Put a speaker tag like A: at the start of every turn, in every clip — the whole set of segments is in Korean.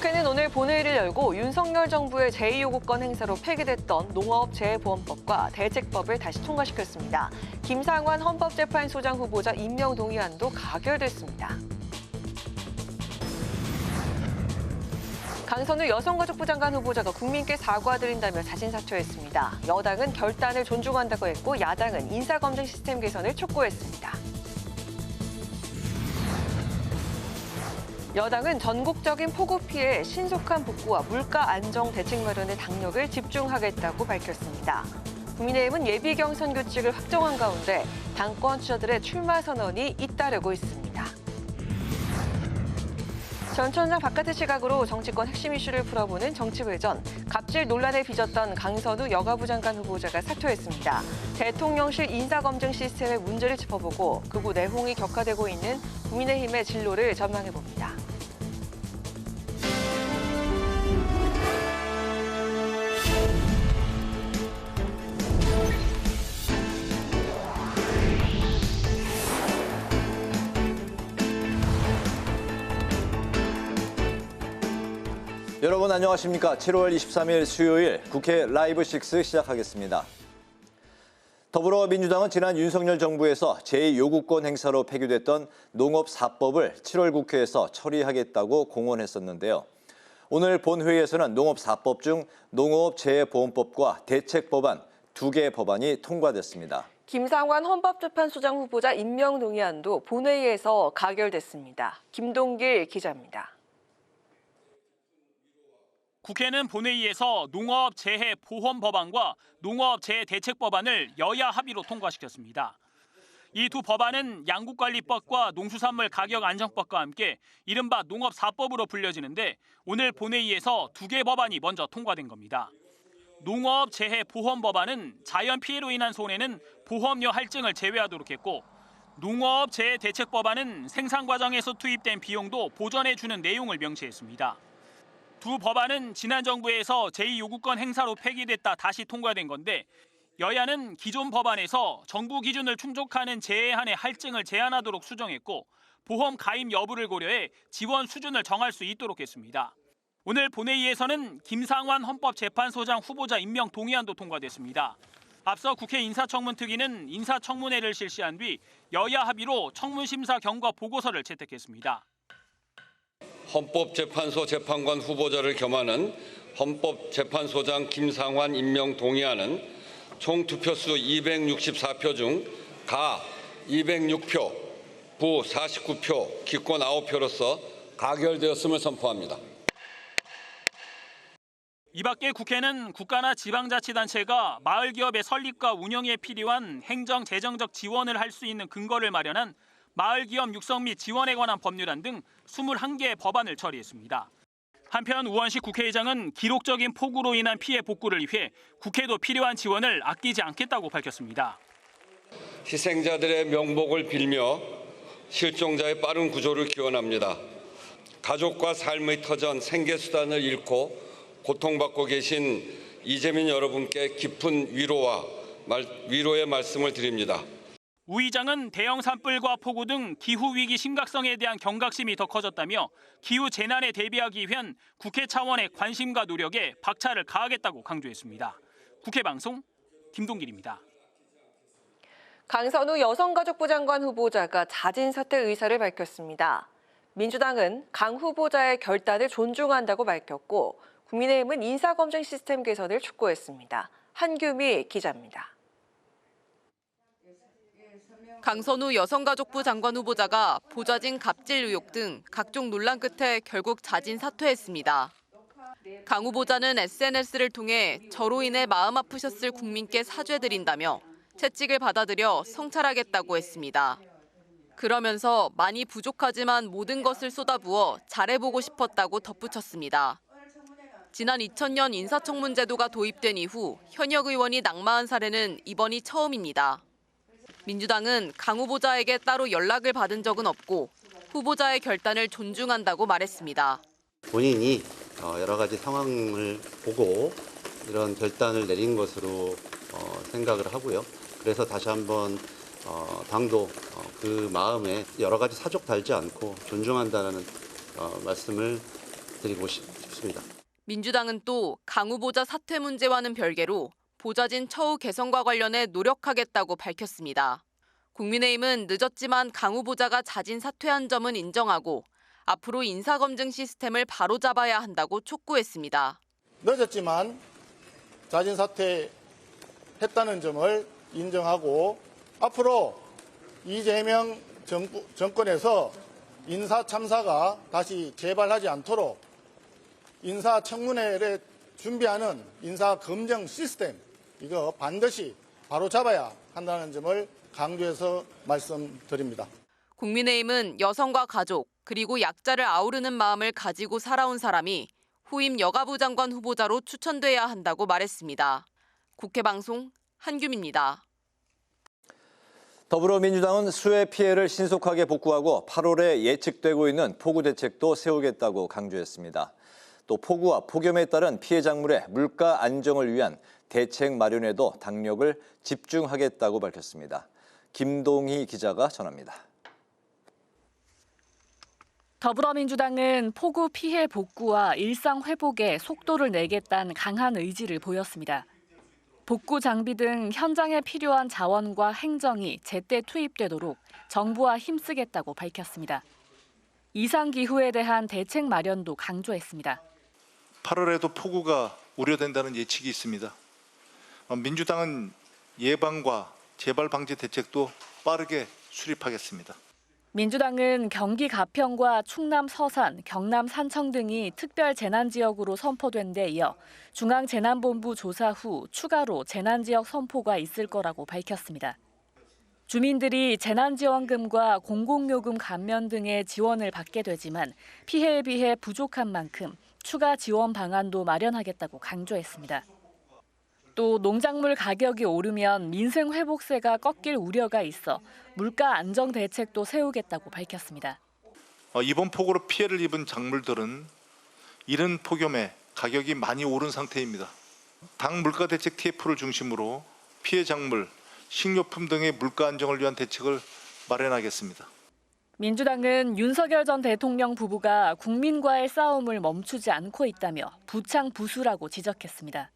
A: 국회는 오늘 본회의를 열고 윤석열 정부의 제2요구권 행사로 폐기됐던 농업재해보험법과 대책법을 다시 통과시켰습니다. 김상환 헌법재판소장 후보자 임명 동의안도 가결됐습니다. 강선우 여성가족부 장관 후보자가 국민께 사과드린다며 자진 사퇴했습니다. 여당은 결단을 존중한다고 했고 야당은 인사검증 시스템 개선을 촉구했습니다. 여당은 전국적인 폭우 피해 신속한 복구와 물가 안정 대책 마련에 당력을 집중하겠다고 밝혔습니다. 국민의힘은 예비 경선 규칙을 확정한 가운데 당권 주자들의 출마 선언이 잇따르고 있습니다. 전 총장 바깥의 시각으로 정치권 핵심 이슈를 풀어보는 정치외전, 갑질 논란에 빚었던 강선우 여가부 장관 후보자가 사퇴했습니다. 대통령실 인사검증 시스템의 문제를 짚어보고 극우 내홍이 격화되고 있는 국민의힘의 진로를 전망해봅니다.
B: 여러분 안녕하십니까? 7월 23일 수요일 국회 라이브 6 시작하겠습니다. 더불어민주당은 지난 윤석열 정부에서 제2요구권 행사로 폐기됐던 농업 4법을 7월 국회에서 처리하겠다고 공언했었는데요. 오늘 본회의에서는 농업 4법 중 농업재해보험법과 대책법안 2개 법안이 통과됐습니다.
A: 김상환 헌법재판소장 후보자 임명 동의안도 본회의에서 가결됐습니다. 김동길 기자입니다.
C: 국회는 본회의에서 농업재해보험법안과 농업재해대책법안을 여야 합의로 통과시켰습니다. 이 두 법안은 양국관리법과 농수산물 가격안정법과 함께 이른바 농업 4법으로 불려지는데 오늘 본회의에서 2개 법안이 먼저 통과된 겁니다. 농업재해보험법안은 자연 피해로 인한 손해는 보험료 할증을 제외하도록 했고 농업재해대책법안은 생산 과정에서 투입된 비용도 보전해주는 내용을 명시했습니다. 두 법안은 지난 정부에서 제2요구권 행사로 폐기됐다 다시 통과된 건데 여야는 기존 법안에서 정부 기준을 충족하는 재해한의 할증을 제한하도록 수정했고 보험 가입 여부를 고려해 지원 수준을 정할 수 있도록 했습니다. 오늘 본회의에서는 김상환 헌법재판소장 후보자 임명 동의안도 통과됐습니다. 앞서 국회 인사청문특위는 인사청문회를 실시한 뒤 여야 합의로 청문심사 경과 보고서를 채택했습니다.
D: 헌법재판소 재판관 후보자를 겸하는 헌법재판소장 김상환 임명 동의안은 총 투표수 264표 중 가 206표, 부 49표, 기권 9표로서 가결되었음을 선포합니다.
C: 이 밖에 국회는 국가나 지방자치단체가 마을기업의 설립과 운영에 필요한 행정, 재정적 지원을 할 수 있는 근거를 마련한 마을기업 육성 및 지원에 관한 법률안 등 21개의 법안을 처리했습니다. 한편 우원식 국회의장은 기록적인 폭우로 인한 피해 복구를 위해 국회도 필요한 지원을 아끼지 않겠다고 밝혔습니다.
D: 희생자들의 명복을 빌며 실종자의 빠른 구조를 기원합니다. 가족과 삶의 터전, 생계수단을 잃고 고통받고 계신 이재민 여러분께 깊은 위로의 말씀을 드립니다.
C: 우 의장은 대형 산불과 폭우 등 기후위기 심각성에 대한 경각심이 더 커졌다며 기후재난에 대비하기 위한 국회 차원의 관심과 노력에 박차를 가하겠다고 강조했습니다. 국회방송 김동길입니다.
A: 강선우 여성가족부 장관 후보자가 자진 사퇴 의사를 밝혔습니다. 민주당은 강 후보자의 결단을 존중한다고 밝혔고 국민의힘은 인사검증 시스템 개선을 촉구했습니다. 한규미 기자입니다.
E: 강선우 여성가족부 장관 후보자가 보좌진 갑질 의혹 등 각종 논란 끝에 결국 자진 사퇴했습니다. 강 후보자는 SNS를 통해 저로 인해 마음 아프셨을 국민께 사죄드린다며 채찍을 받아들여 성찰하겠다고 했습니다. 그러면서 많이 부족하지만 모든 것을 쏟아부어 잘해보고 싶었다고 덧붙였습니다. 지난 2000년 인사청문 제도가 도입된 이후 현역 의원이 낙마한 사례는 이번이 처음입니다. 민주당은 강 후보자에게 따로 연락을 받은 적은 없고 후보자의 결단을 존중한다고 말했습니다.
F: 본인이 여러 가지 상황을 보고 이런 결단을 내린 것으로 생각을 하고요. 그래서 다시 한번 당도 그 마음에 여러 가지 사족 달지 않고 존중한다는 말씀을 드리고 싶습니다.
E: 민주당은 또 강 후보자 사퇴 문제와는 별개로 보좌진 처우 개선과 관련해 노력하겠다고 밝혔습니다. 국민의힘은 늦었지만 강 후보자가 자진 사퇴한 점은 인정하고 앞으로 인사검증 시스템을 바로잡아야 한다고 촉구했습니다.
G: 늦었지만 자진 사퇴했다는 점을 인정하고 앞으로 이재명 정권에서 인사 참사가 다시 재발하지 않도록 인사청문회를 준비하는 인사검증 시스템 이거 반드시 바로잡아야 한다는 점을 강조해서 말씀드립니다.
E: 국민의힘은 여성과 가족 그리고 약자를 아우르는 마음을 가지고 살아온 사람이 후임 여가부 장관 후보자로 추천돼야 한다고 말했습니다. 국회방송 한규미입니다.
B: 더불어민주당은 수해 피해를 신속하게 복구하고 8월에 예측되고 있는 폭우 대책도 세우겠다고 강조했습니다. 또 폭우와 폭염에 따른 피해 작물의 물가 안정을 위한 대책 마련에도 당력을 집중하겠다고 밝혔습니다. 김동희 기자가 전합니다.
H: 더불어민주당은 폭우 피해 복구와 일상 회복에 속도를 내겠다는 강한 의지를 보였습니다. 복구 장비 등 현장에 필요한 자원과 행정이 제때 투입되도록 정부와 힘쓰겠다고 밝혔습니다. 이상기후에 대한 대책 마련도 강조했습니다.
I: 8월에도 폭우가 우려된다는 예측이 있습니다. 민주당은 예방과 재발 방지 대책도 빠르게 수립하겠습니다.
H: 민주당은 경기 가평과 충남 서산, 경남 산청 등이 특별 재난지역으로 선포된 데 이어 중앙재난본부 조사 후 추가로 재난지역 선포가 있을 거라고 밝혔습니다. 주민들이 재난지원금과 공공요금 감면 등의 지원을 받게 되지만 피해에 비해 부족한 만큼 추가 지원 방안도 마련하겠다고 강조했습니다. 또 농작물 가격이 오르면 민생 회복세가 꺾일 우려가 있어 물가 안정 대책도 세우겠다고 밝혔습니다.
I: 이번 폭우로 피해를 입은 작물들은 이른 폭염에 가격이 많이 오른 상태입니다. 당 물가 대책 TF를 중심으로 피해 작물, 식료품 등의 물가 안정을 위한 대책을 마련하겠습니다.
H: 민주당은 윤석열 전 대통령 부부가 국민과의 싸움을 멈추지 않고 있다며 부창부수라고 지적했습니다.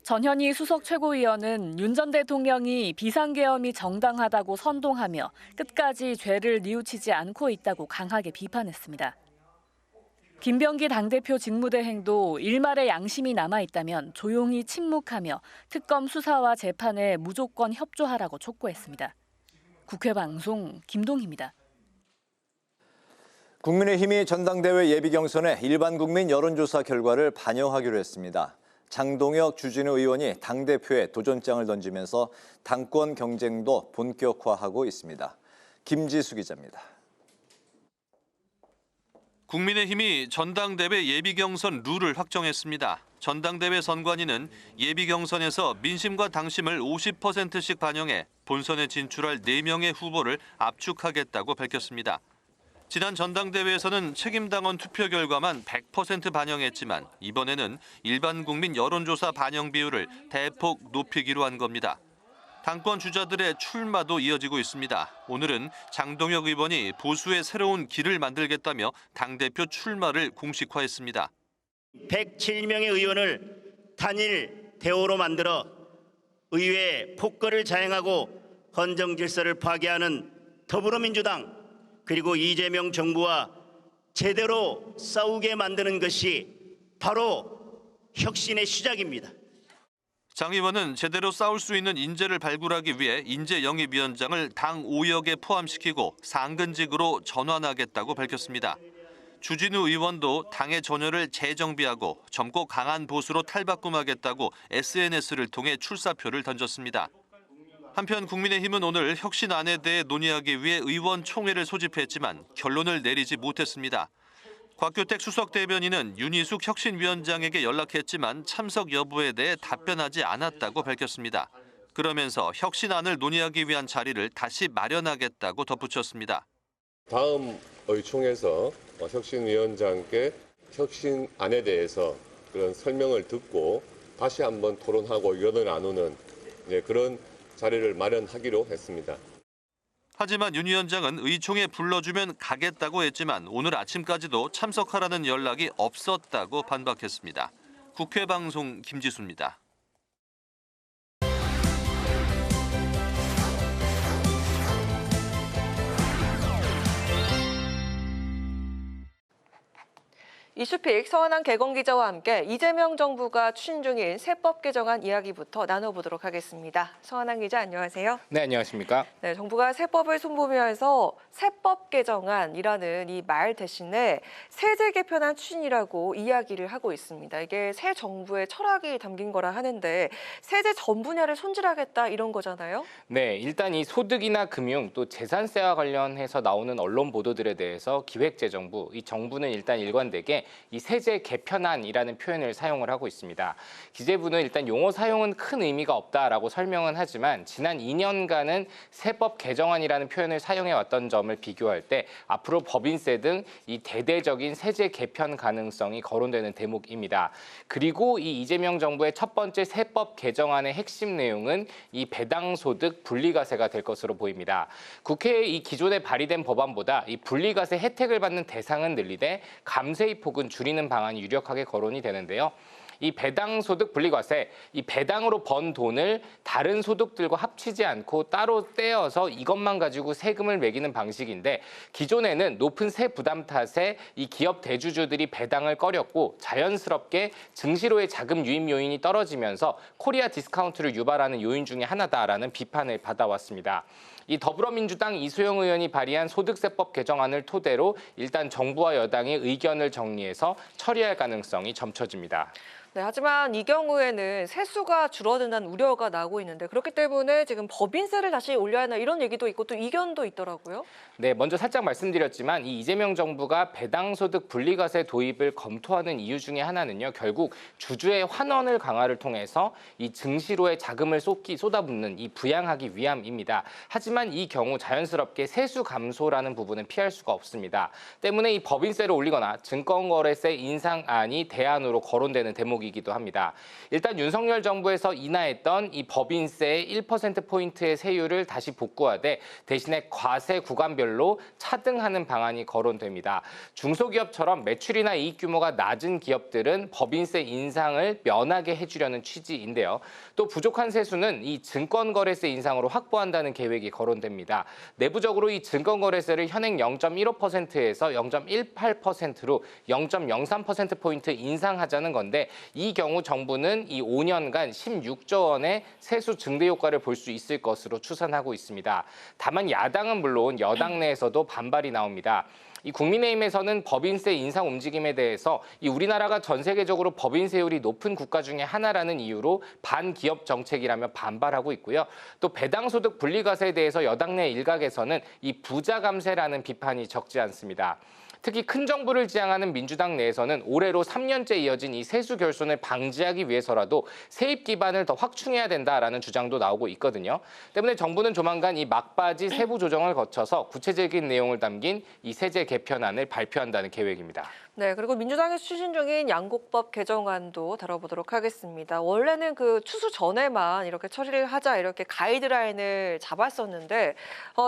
H: 전현희 수석 최고위원은 윤 전 대통령이 비상계엄이 정당하다고 선동하며 끝까지 죄를 뉘우치지 않고 있다고 강하게 비판했습니다. 김병기 당대표 직무대행도 일말의 양심이 남아있다면 조용히 침묵하며 특검 수사와 재판에 무조건 협조하라고 촉구했습니다. 국회방송 김동희입니다.
B: 국민의힘이 전당대회 예비경선의 일반 국민 여론조사 결과를 반영하기로 했습니다. 장동혁 주진우 의원이 당대표에 도전장을 던지면서 당권 경쟁도 본격화하고 있습니다. 김지수 기자입니다.
J: 국민의힘이 전당대회 예비경선 룰을 확정했습니다. 전당대회 선관위는 예비경선에서 민심과 당심을 50%씩 반영해 본선에 진출할 4명의 후보를 압축하겠다고 밝혔습니다. 지난 전당대회에서는 책임당원 투표 결과만 100% 반영했지만 이번에는 일반 국민 여론조사 반영 비율을 대폭 높이기로 한 겁니다. 당권 주자들의 출마도 이어지고 있습니다. 오늘은 장동혁 의원이 보수의 새로운 길을 만들겠다며 당대표 출마를 공식화했습니다.
K: 107명의 의원을 단일 대오로 만들어 의회 폭거를 자행하고 헌정 질서를 파괴하는 더불어민주당 그리고 이재명 정부와 제대로 싸우게 만드는 것이 바로 혁신의 시작입니다.
J: 장 의원은 제대로 싸울 수 있는 인재를 발굴하기 위해 인재영입위원장을 당 5역에 포함시키고 상근직으로 전환하겠다고 밝혔습니다. 주진우 의원도 당의 전열을 재정비하고 젊고 강한 보수로 탈바꿈하겠다고 SNS를 통해 출사표를 던졌습니다. 한편 국민의힘은 오늘 혁신안에 대해 논의하기 위해 의원총회를 소집했지만 결론을 내리지 못했습니다. 곽규택 수석 대변인은 윤희숙 혁신위원장에게 연락했지만 참석 여부에 대해 답변하지 않았다고 밝혔습니다. 그러면서 혁신안을 논의하기 위한 자리를 다시 마련하겠다고 덧붙였습니다.
L: 다음 의총에서 혁신위원장께 혁신안에 대해서 그런 설명을 듣고 다시 한번 토론하고 의견을 나누는 그런 자리를 마련하기로 했습니다.
J: 하지만 윤 위원장은 의총에 불러주면 가겠다고 했지만 오늘 아침까지도 참석하라는 연락이 없었다고 반박했습니다. 국회 방송 김지수입니다.
A: 이슈픽 서한한 개건 기자와 함께 이재명 정부가 추진 중인 세법 개정안 이야기부터 나눠보도록 하겠습니다. 서한한 기자 안녕하세요.
M: 네, 안녕하십니까?
A: 네, 정부가 세법을 손보면서 세법 개정안이라는 이 말 대신에 세제 개편안 추진이라고 이야기를 하고 있습니다. 이게 새 정부의 철학이 담긴 거라 하는데 세제 전 분야를 손질하겠다 이런 거잖아요.
M: 네, 일단 이 소득이나 금융 또 재산세와 관련해서 나오는 언론 보도들에 대해서 기획재정부, 이 정부는 일단 일관되게 이 세제 개편안이라는 표현을 사용을 하고 있습니다. 기재부는 일단 용어 사용은 큰 의미가 없다라고 설명은 하지만 지난 2년간은 세법 개정안이라는 표현을 사용해왔던 점을 비교할 때 앞으로 법인세 등 이 대대적인 세제 개편 가능성이 거론되는 대목입니다. 그리고 이 이재명 정부의 첫 번째 세법 개정안의 핵심 내용은 이 배당소득 분리과세가 될 것으로 보입니다. 국회에 이 기존에 발의된 법안보다 이 분리과세 혜택을 받는 대상은 늘리되 감세의 폭은 줄이는 방안이 유력하게 거론이 되는데요. 이 배당소득 분리과세, 이 배당으로 번 돈을 다른 소득들과 합치지 않고 따로 떼어서 이것만 가지고 세금을 매기는 방식인데 기존에는 높은 세 부담 탓에 이 기업 대주주들이 배당을 꺼렸고 자연스럽게 증시로의 자금 유입 요인이 떨어지면서 코리아 디스카운트를 유발하는 요인 중에 하나다라는 비판을 받아왔습니다. 이 더불어민주당 이소영 의원이 발의한 소득세법 개정안을 토대로 일단 정부와 여당의 의견을 정리해서 처리할 가능성이 점쳐집니다.
A: 네, 하지만 이 경우에는 세수가 줄어든다는 우려가 나오고 있는데 그렇기 때문에 지금 법인세를 다시 올려야 하나 이런 얘기도 있고 또 이견도 있더라고요.
M: 네, 먼저 살짝 말씀드렸지만 이 이재명 정부가 배당소득 분리과세 도입을 검토하는 이유 중에 하나는요. 결국 주주의 환원을 강화를 통해서 이 증시로의 자금을 쏟아붓는 이 부양하기 위함입니다. 하지만 이 경우 자연스럽게 세수 감소라는 부분은 피할 수가 없습니다. 때문에 이 법인세를 올리거나 증권거래세 인상안이 대안으로 거론되는 대목이기도 합니다. 일단 윤석열 정부에서 인하했던 이 법인세의 1%포인트의 세율을 다시 복구하되 대신에 과세 구간별로 차등하는 방안이 거론됩니다. 중소기업처럼 매출이나 이익 규모가 낮은 기업들은 법인세 인상을 면하게 해주려는 취지인데요. 또 부족한 세수는 이 증권거래세 인상으로 확보한다는 계획이 거론됩니다. 내부적으로 이 증권거래세를 현행 0.15%에서 0.18%로 0.03%포인트 인상하자는 건데 이 경우 정부는 이 5년간 16조 원의 세수 증대 효과를 볼 수 있을 것으로 추산하고 있습니다. 다만 야당은 물론 여당 내에서도 반발이 나옵니다. 이 국민의힘에서는 법인세 인상 움직임에 대해서 이 우리나라가 전 세계적으로 법인세율이 높은 국가 중에 하나라는 이유로 반기업 정책이라며 반발하고 있고요. 또 배당소득 분리과세에 대해서 여당 내 일각에서는 이 부자 감세라는 비판이 적지 않습니다. 특히 큰 정부를 지향하는 민주당 내에서는 올해로 3년째 이어진 이 세수 결손을 방지하기 위해서라도 세입 기반을 더 확충해야 된다라는 주장도 나오고 있거든요. 때문에 정부는 조만간 이 막바지 세부 조정을 거쳐서 구체적인 내용을 담긴 이 세제 개편안을 발표한다는 계획입니다.
A: 네, 그리고 민주당에서 추진 중인 양곡법 개정안도 다뤄보도록 하겠습니다. 원래는 그 추수 전에만 이렇게 처리를 하자 이렇게 가이드라인을 잡았었는데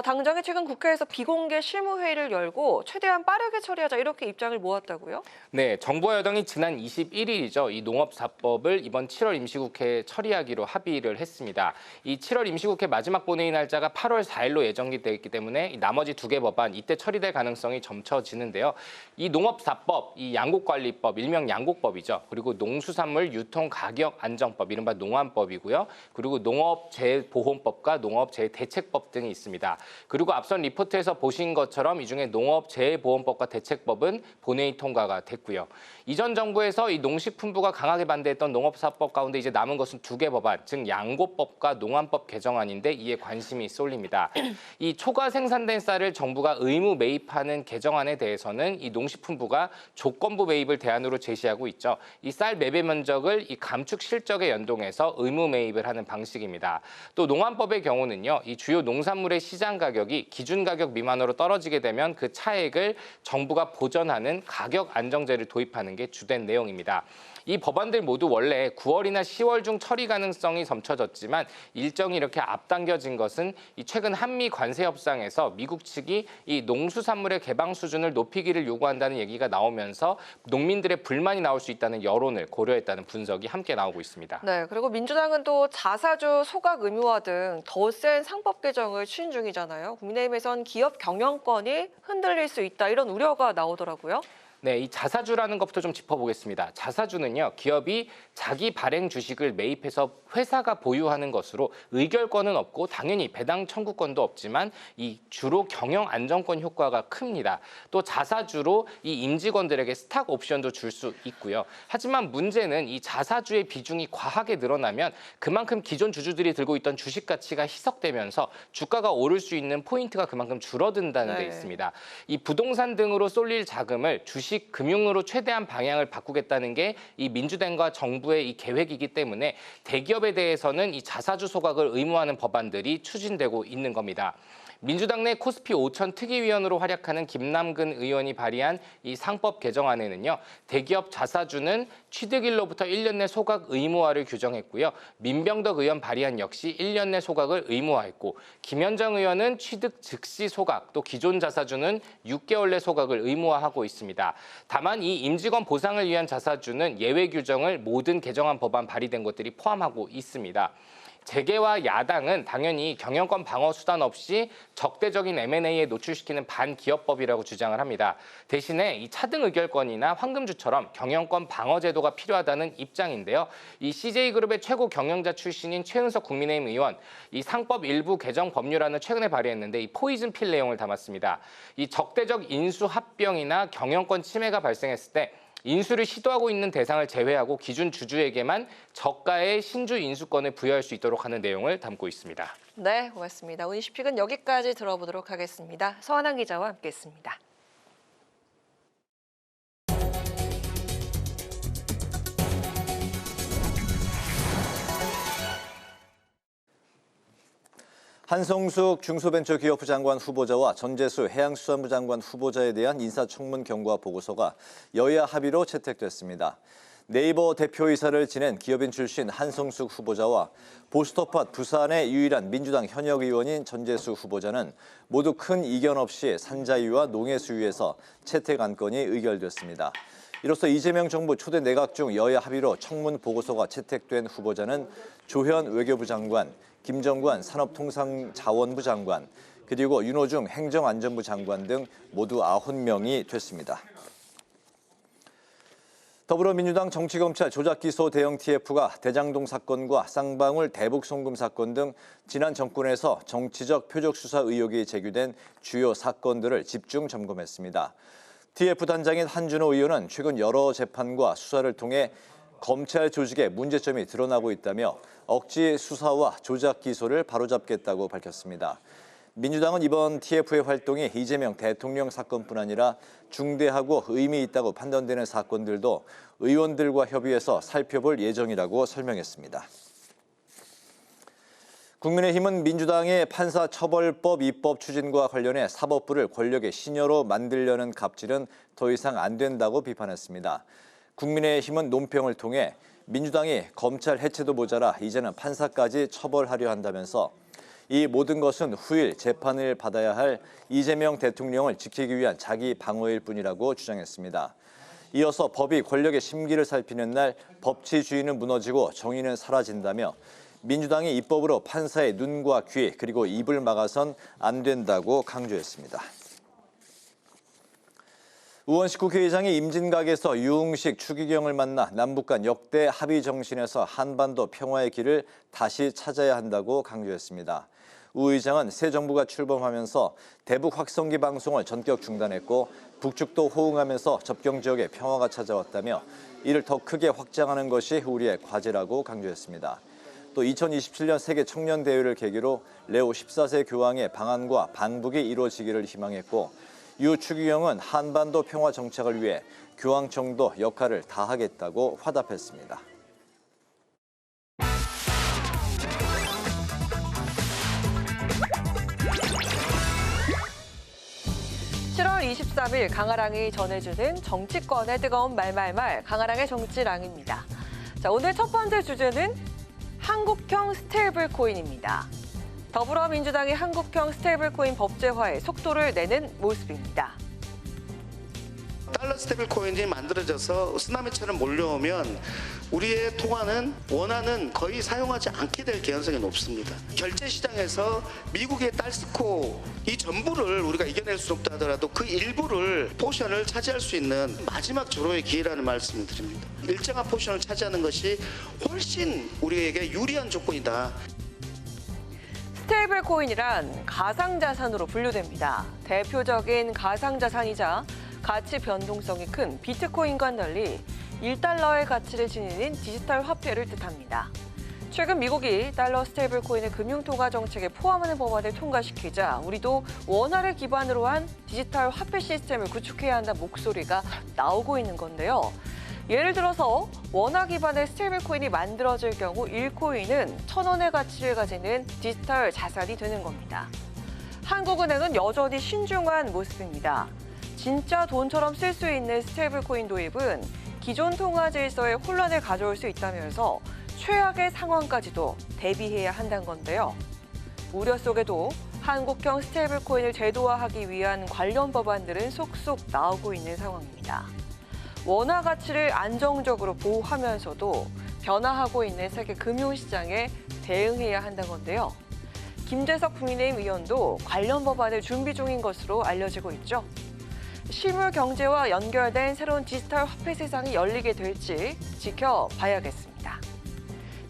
A: 당장에 최근 국회에서 비공개 실무회의를 열고 최대한 빠르게 처리하자 이렇게 입장을 모았다고요? 네,
M: 정부와 여당이 지난 21일이죠. 이 농업사법을 이번 7월 임시국회에 처리하기로 합의를 했습니다. 이 7월 임시국회 마지막 본회의 날짜가 8월 4일로 예정돼 있기 때문에 나머지 두 개 법안 이때 처리될 가능성이 점쳐지는데요. 이 농업사법 이 양곡관리법, 일명 양곡법이죠. 그리고 농수산물 유통가격안정법, 이른바 농안법이고요. 그리고 농업재해보험법과 농업재해대책법 등이 있습니다. 그리고 앞선 리포트에서 보신 것처럼 이 중에 농업재해보험법과 대책법은 본회의 통과가 됐고요. 이전 정부에서 이 농식품부가 강하게 반대했던 농업사법 가운데 이제 남은 것은 두 개 법안, 즉 양곡법과 농안법 개정안인데 이에 관심이 쏠립니다. 이 초과 생산된 쌀을 정부가 의무 매입하는 개정안에 대해서는 이 농식품부가 조건부 매입을 대안으로 제시하고 있죠. 이 쌀 매매 면적을 이 감축 실적에 연동해서 의무 매입을 하는 방식입니다. 또 농안법의 경우는요, 이 주요 농산물의 시장 가격이 기준 가격 미만으로 떨어지게 되면 그 차액을 정부가 보전하는 가격 안정제를 도입하는 게 주된 내용입니다. 이 법안들 모두 원래 9월이나 10월 중 처리 가능성이 점쳐졌지만 일정이 이렇게 앞당겨진 것은 이 최근 한미 관세 협상에서 미국 측이 이 농수산물의 개방 수준을 높이기를 요구한다는 얘기가 나오면서 농민들의 불만이 나올 수 있다는 여론을 고려했다는 분석이 함께 나오고 있습니다.
A: 네, 그리고 민주당은 또 자사주 소각 의무화 등 더 센 상법 개정을 추진 중이잖아요. 국민의힘에선 기업 경영권이 흔들릴 수 있다 이런 우려가 나오더라고요.
M: 네, 이 자사주라는 것부터 좀 짚어보겠습니다. 자사주는요, 기업이 자기 발행 주식을 매입해서 회사가 보유하는 것으로 의결권은 없고 당연히 배당 청구권도 없지만 이 주로 경영 안정권 효과가 큽니다. 또 자사주로 이 임직원들에게 스탁 옵션도 줄 수 있고요. 하지만 문제는 이 자사주의 비중이 과하게 늘어나면 그만큼 기존 주주들이 들고 있던 주식 가치가 희석되면서 주가가 오를 수 있는 포인트가 그만큼 줄어든다는 데 있습니다. 이 부동산 등으로 쏠릴 자금을 주식 금융으로 최대한 방향을 바꾸겠다는 게 이 민주당과 정부의 이 계획이기 때문에 대기업에 대해서는 이 자사주 소각을 의무화하는 법안들이 추진되고 있는 겁니다. 민주당 내 코스피 5천 특위위원으로 활약하는 김남근 의원이 발의한 이 상법 개정안에는요, 대기업 자사주는 취득일로부터 1년 내 소각 의무화를 규정했고요. 민병덕 의원 발의안 역시 1년 내 소각을 의무화했고, 김현정 의원은 취득 즉시 소각, 또 기존 자사주는 6개월 내 소각을 의무화하고 있습니다. 다만 이 임직원 보상을 위한 자사주는 예외 규정을 모든 개정안 법안 발의된 것들이 포함하고 있습니다. 재계와 야당은 당연히 경영권 방어 수단 없이 적대적인 M&A에 노출시키는 반기업법이라고 주장을 합니다. 대신에 이 차등 의결권이나 황금주처럼 경영권 방어 제도가 필요하다는 입장인데요. 이 CJ그룹의 최고 경영자 출신인 최은석 국민의힘 의원, 이 상법 일부 개정 법률안을 최근에 발의했는데 이 포이즌 필 내용을 담았습니다. 이 적대적 인수 합병이나 경영권 침해가 발생했을 때 인수를 시도하고 있는 대상을 제외하고 기준 주주에게만 저가의 신주 인수권을 부여할 수 있도록 하는 내용을 담고 있습니다.
A: 네, 고맙습니다. 오늘 이슈픽은 여기까지 들어보도록 하겠습니다. 서하나 기자와 함께했습니다.
B: 한성숙 중소벤처기업부 장관 후보자와 전재수 해양수산부 장관 후보자에 대한 인사청문 경과 보고서가 여야 합의로 채택됐습니다. 네이버 대표이사를 지낸 기업인 출신 한성숙 후보자와 보스토팟 부산의 유일한 민주당 현역 의원인 전재수 후보자는 모두 큰 이견 없이 산자위와 농해수위에서 채택 안건이 의결됐습니다. 이로써 이재명 정부 초대 내각 중 여야 합의로 청문 보고서가 채택된 후보자는 조현 외교부 장관, 김정관 산업통상자원부 장관, 그리고 윤호중 행정안전부 장관 등 모두 9명이 됐습니다. 더불어민주당 정치검찰 조작기소 대형 TF가 대장동 사건과 쌍방울 대북송금 사건 등 지난 정권에서 정치적 표적 수사 의혹이 제기된 주요 사건들을 집중 점검했습니다. TF 단장인 한준호 의원은 최근 여러 재판과 수사를 통해 검찰 조직에 문제점이 드러나고 있다며 억지 수사와 조작 기소를 바로잡겠다고 밝혔습니다. 민주당은 이번 TF의 활동이 이재명 대통령 사건뿐 아니라 중대하고 의미 있다고 판단되는 사건들도 의원들과 협의해서 살펴볼 예정이라고 설명했습니다. 국민의힘은 민주당의 판사처벌법 입법 추진과 관련해 사법부를 권력의 시녀로 만들려는 갑질은 더 이상 안 된다고 비판했습니다. 국민의힘은 논평을 통해 민주당이 검찰 해체도 모자라 이제는 판사까지 처벌하려 한다면서 이 모든 것은 후일 재판을 받아야 할 이재명 대통령을 지키기 위한 자기 방어일 뿐이라고 주장했습니다. 이어서 법이 권력의 심기를 살피는 날 법치주의는 무너지고 정의는 사라진다며 민주당이 입법으로 판사의 눈과 귀 그리고 입을 막아선 안 된다고 강조했습니다. 우원식 국회의장이 임진각에서 유흥식 추기경을 만나 남북 간 역대 합의 정신에서 한반도 평화의 길을 다시 찾아야 한다고 강조했습니다. 우 의장은 새 정부가 출범하면서 대북 확성기 방송을 전격 중단했고 북측도 호응하면서 접경 지역에 평화가 찾아왔다며 이를 더 크게 확장하는 것이 우리의 과제라고 강조했습니다. 또 2027년 세계 청년 대회를 계기로 레오 14세 교황의 방한과 방북이 이루어지기를 희망했고 유 추기경은 한반도 평화 정착을 위해 교황청도 역할을 다하겠다고 화답했습니다.
A: 7월 23일 강아랑이 전해주는 정치권의 뜨거운 말말말 강아랑의 정치랑입니다. 자, 오늘 첫 번째 주제는 한국형 스테이블 코인입니다. 더불어민주당이 한국형 스테이블 코인 법제화에 속도를 내는 모습입니다.
N: 달러 스테이블 코인이 만들어져서 쓰나미처럼 몰려오면 우리의 통화는 원화는 거의 사용하지 않게 될 개연성이 높습니다. 결제 시장에서 미국의 달스코 이 전부를 우리가 이겨낼 수 없다 하더라도 그 일부를 포션을 차지할 수 있는 마지막 절호의 기회라는 말씀을 드립니다. 일정한 포션을 차지하는 것이 훨씬 우리에게 유리한 조건이다.
A: 스테이블 코인이란 가상자산으로 분류됩니다. 대표적인 가상자산이자 가치 변동성이 큰 비트코인과는 달리 1달러의 가치를 지니는 디지털 화폐를 뜻합니다. 최근 미국이 달러 스테이블 코인의 금융통화 정책에 포함하는 법안을 통과시키자 우리도 원화를 기반으로 한 디지털 화폐 시스템을 구축해야 한다는 목소리가 나오고 있는 건데요. 예를 들어서 원화 기반의 스테이블 코인이 만들어질 경우 1코인은 1,000원의 가치를 가지는 디지털 자산이 되는 겁니다. 한국은행은 여전히 신중한 모습입니다. 진짜 돈처럼 쓸 수 있는 스테이블 코인 도입은 기존 통화 질서에 혼란을 가져올 수 있다면서 최악의 상황까지도 대비해야 한다는 건데요. 우려 속에도 한국형 스테이블 코인을 제도화하기 위한 관련 법안들은 속속 나오고 있는 상황입니다. 원화 가치를 안정적으로 보호하면서도 변화하고 있는 세계 금융시장에 대응해야 한다는 건데요. 김재석 국민의힘 의원도 관련 법안을 준비 중인 것으로 알려지고 있죠. 실물 경제와 연결된 새로운 디지털 화폐 세상이 열리게 될지 지켜봐야겠습니다.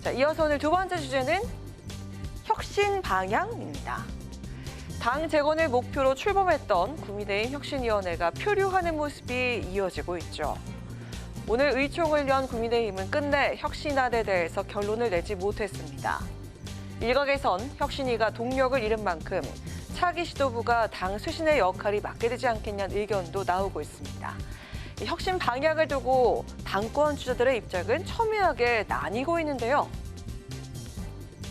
A: 자, 이어서 오늘 두 번째 주제는 혁신 방향입니다. 당 재건을 목표로 출범했던 국민의힘 혁신위원회가 표류하는 모습이 이어지고 있죠. 오늘 의총을 연 국민의힘은 끝내 혁신안에 대해서 결론을 내지 못했습니다. 일각에선 혁신위가 동력을 잃은 만큼 차기 지도부가 당 쇄신의 역할이 맡게 되지 않겠냐는 의견도 나오고 있습니다. 혁신 방향을 두고 당권 주자들의 입장은 첨예하게 나뉘고 있는데요.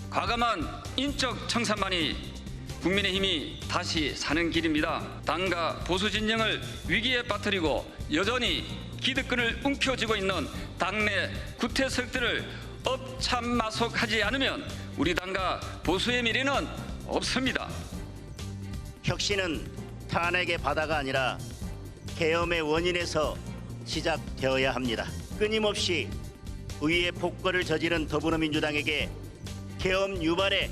O: 과감한 인적 청산만이 국민의힘이 다시 사는 길입니다. 당과 보수 진영을 위기에 빠뜨리고 여전히 기득권을 움켜쥐고 있는 당내 구태석들을 업참마속하지 않으면 우리 당과 보수의 미래는 없습니다.
K: 혁신은 탄핵의 바다가 아니라 계엄의 원인에서 시작되어야 합니다. 끊임없이 의회 폭거를 저지른 더불어민주당에게 계엄 유발에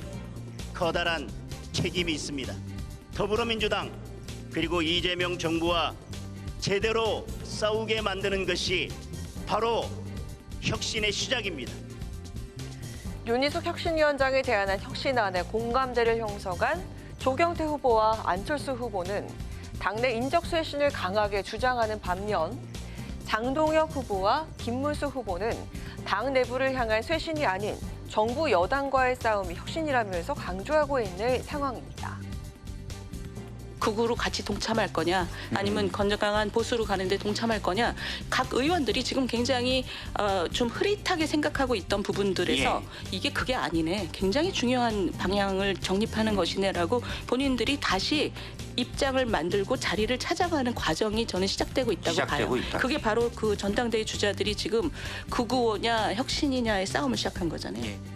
K: 커다란 책임이 있습니다. 더불어민주당 그리고 이재명 정부와 제대로 싸우게 만드는 것이 바로 혁신의 시작입니다.
A: 윤희숙 혁신위원장이 제안한 혁신안에 공감대를 형성한 조경태 후보와 안철수 후보는 당내 인적 쇄신을 강하게 주장하는 반면 장동혁 후보와 김문수 후보는 당 내부를 향한 쇄신이 아닌 정부 여당과의 싸움이 혁신이라면서 강조하고 있는 상황입니다.
P: 극우로 같이 동참할 거냐 아니면 건강한 보수로 가는데 동참할 거냐 각 의원들이 지금 굉장히 좀 흐릿하게 생각하고 있던 부분들에서 이게 그게 아니네 굉장히 중요한 방향을 정립하는 것이네라고 본인들이 다시 입장을 만들고 자리를 찾아가는 과정이 저는 시작되고 있다고 봐요. 그게 바로 그 전당대회 주자들이 지금 극우냐 혁신이냐의 싸움을 시작한 거잖아요.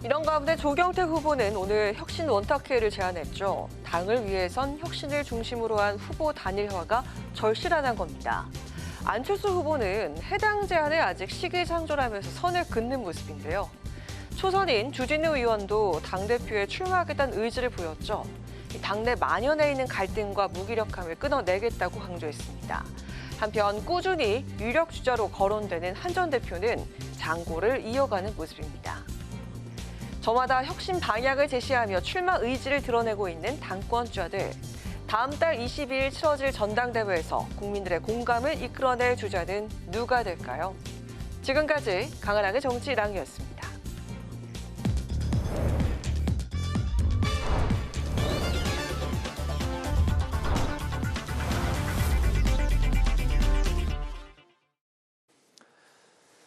A: 이런 가운데 조경태 후보는 오늘 혁신 원탁회를 제안했죠. 당을 위해선 혁신을 중심으로 한 후보 단일화가 절실하다는 겁니다. 안철수 후보는 해당 제안에 아직 시기상조라면서 선을 긋는 모습인데요. 초선인 주진우 의원도 당대표에 출마하겠다는 의지를 보였죠. 당내 만연해 있는 갈등과 무기력함을 끊어내겠다고 강조했습니다. 한편 꾸준히 유력 주자로 거론되는 한 전 대표는 장고를 이어가는 모습입니다. 저마다 혁신 방향을 제시하며 출마 의지를 드러내고 있는 당권주자들. 다음 달 22일 치러질 전당대회에서 국민들의 공감을 이끌어낼 주자는 누가 될까요? 지금까지 강한항의 정치랑이었습니다.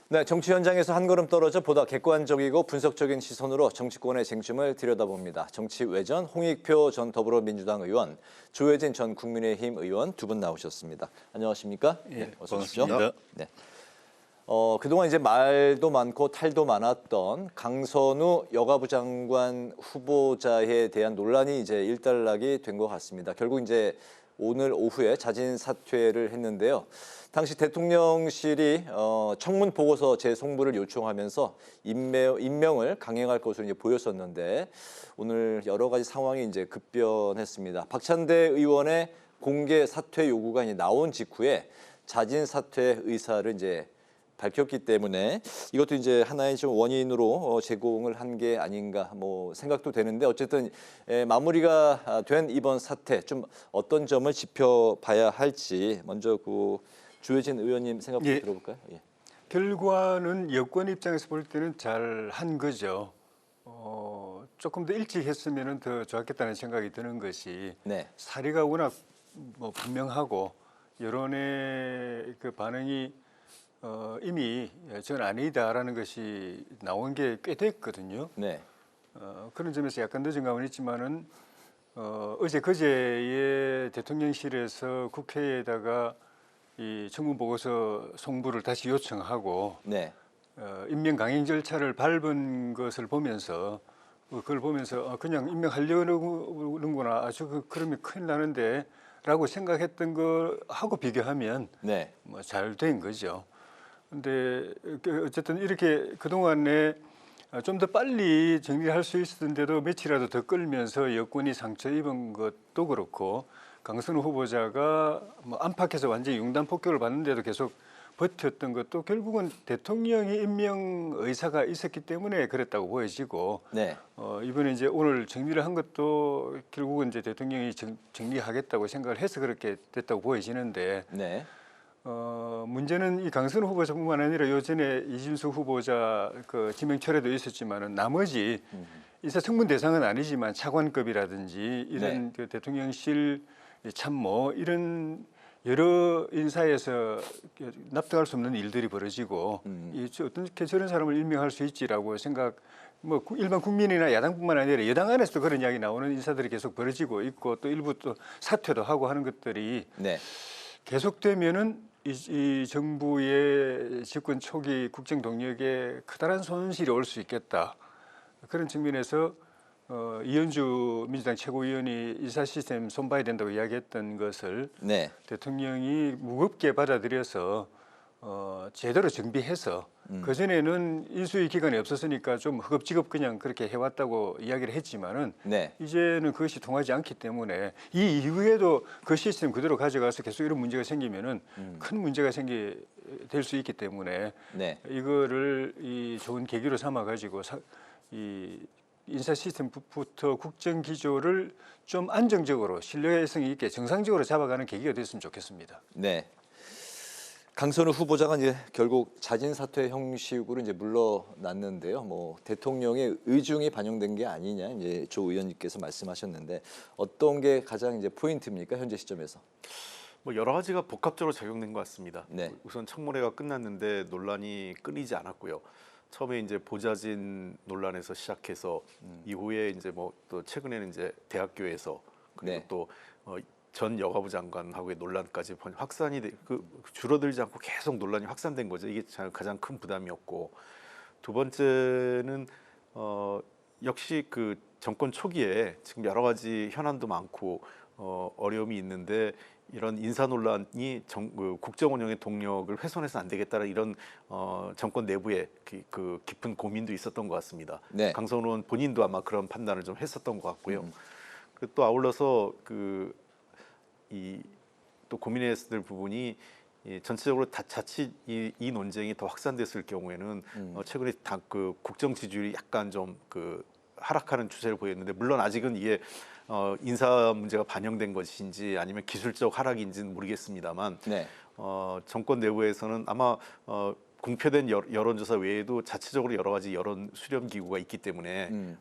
B: 네, 정치 현장에서 한 걸음 떨어져 보다 객관적이고 분석적인 시선으로 정치권의 쟁점을 들여다봅니다. 정치 외전 홍익표 전 더불어민주당 의원, 조혜진 전 국민의힘 의원 두 분 나오셨습니다. 안녕하십니까?
Q: 예,
B: 어서 오십시오.
Q: 반갑습니다.
B: 네. 그동안 이제 말도 많고 탈도 많았던 강선우 여가부 장관 후보자에 대한 논란이 이제 일단락이 된 것 같습니다. 결국 이제 오늘 오후에 자진 사퇴를 했는데요. 당시 대통령실이 청문 보고서 재송부를 요청하면서 임명을 강행할 것으로 이제 보였었는데 오늘 여러 가지 상황이 이제 급변했습니다. 박찬대 의원의 공개 사퇴 요구가 이제 나온 직후에 자진 사퇴 의사를 이제 밝혔기 때문에 이것도 이제 하나의 좀 원인으로 제공을 한 게 아닌가 뭐 생각도 되는데 어쨌든 마무리가 된 이번 사태 좀 어떤 점을 짚어봐야 할지 먼저 그 조혜진 의원님 생각부터 들어볼까요? 예.
Q: 결과는 여권 입장에서 볼 때는 잘 한 거죠. 조금 더 일찍 했으면 더 좋았겠다는 생각이 드는 것이 사례가 워낙 뭐 분명하고 여론의 그 반응이 이미 전 아니다라는 것이 나온 게 꽤 됐거든요.
B: 네.
Q: 그런 점에서 약간 늦은 감은 있지만은 어제 그제에 대통령실에서 국회에다가 이 청문 보고서 송부를 다시 요청하고 임명 강행 절차를 밟은 것을 보면서 그걸 보면서 그냥 임명하려는구나 아주 그러면 큰일 나는데라고 생각했던 거하고 비교하면 뭐 잘 된 거죠. 근데 어쨌든 이렇게 그동안에 좀 더 빨리 정리할 수 있었는데도 며칠이라도 더 끌면서 여권이 상처 입은 것도 그렇고 강선우 후보자가 뭐 안팎에서 완전히 융단 폭격을 받는데도 계속 버텼던 것도 결국은 대통령이 임명 의사가 있었기 때문에 그랬다고 보여지고 이번에 이제 오늘 정리를 한 것도 결국은 이제 대통령이 정리하겠다고 생각을 해서 그렇게 됐다고 보여지는데 문제는 이 강선우 후보자뿐만 아니라 요전에 이진수 후보자 그 지명 철회도 있었지만은 나머지 인사청문 대상은 아니지만 차관급이라든지 이런 그 대통령실 참모 이런 여러 인사에서 납득할 수 없는 일들이 벌어지고 어떻게 저런 사람을 임명할 수 있지라고 생각. 뭐 일반 국민이나 야당뿐만 아니라 여당 안에서도 그런 이야기 나오는 인사들이 계속 벌어지고 있고 또 일부 또 사퇴도 하고 하는 것들이 계속되면은 이 정부의 집권 초기 국정 동력에 커다란 손실이 올 수 있겠다. 그런 측면에서 이현주 민주당 최고위원이 인사 시스템 손봐야 된다고 이야기했던 것을 대통령이 무겁게 받아들여서 제대로 정비해서 그전에는 인수위 기관이 없었으니까 좀 허겁지겁 그냥 그렇게 해왔다고 이야기를 했지만은 이제는 그것이 통하지 않기 때문에 이 이후에도 그 시스템 그대로 가져가서 계속 이런 문제가 생기면은 큰 문제가 될 수 있기 때문에 이거를 이 좋은 계기로 삼아 가지고 이 인사 시스템부터 국정 기조를 좀 안정적으로 신뢰성 있게 정상적으로 잡아가는 계기가 됐으면 좋겠습니다.
B: 네. 강선우 후보자가 이제 결국 자진 사퇴 형식으로 이제 물러났는데요. 뭐 대통령의 의중이 반영된 게 아니냐 이제 조 의원님께서 말씀하셨는데 어떤 게 가장 이제 포인트입니까 현재 시점에서?
R: 뭐 여러 가지가 복합적으로 작용된 것 같습니다. 우선 청문회가 끝났는데 논란이 끊이지 않았고요. 처음에 이제 보좌진 논란에서 시작해서 이후에 이제 뭐 또 최근에는 이제 대학교에서 그리고 또 전 여가부 장관하고의 논란까지 확산이 줄어들지 않고 계속 논란이 확산된 거죠. 이게 가장 큰 부담이었고 두 번째는 역시 그 정권 초기에 지금 여러 가지 현안도 많고 어려움이 있는데 이런 인사 논란이 국정 운영의 동력을 훼손해서 안 되겠다는 이런 정권 내부의 그 깊은 고민도 있었던 것 같습니다. 강선우 의원 본인도 아마 그런 판단을 좀 했었던 것 같고요. 또 아울러서 또 고민했을 부분이 전체적으로 자칫 이 논쟁이 더 확산됐을 경우에는 최근에 그 국정 지지율이 약간 좀 하락하는 추세를 보였는데 물론 아직은 이게 인사 문제가 반영된 것인지 아니면 기술적 하락인지는 모르겠습니다만 정권 내부에서는 아마 공표된 여론조사 외에도 자체적으로 여러 가지 여론 수렴 기구가 있기 때문에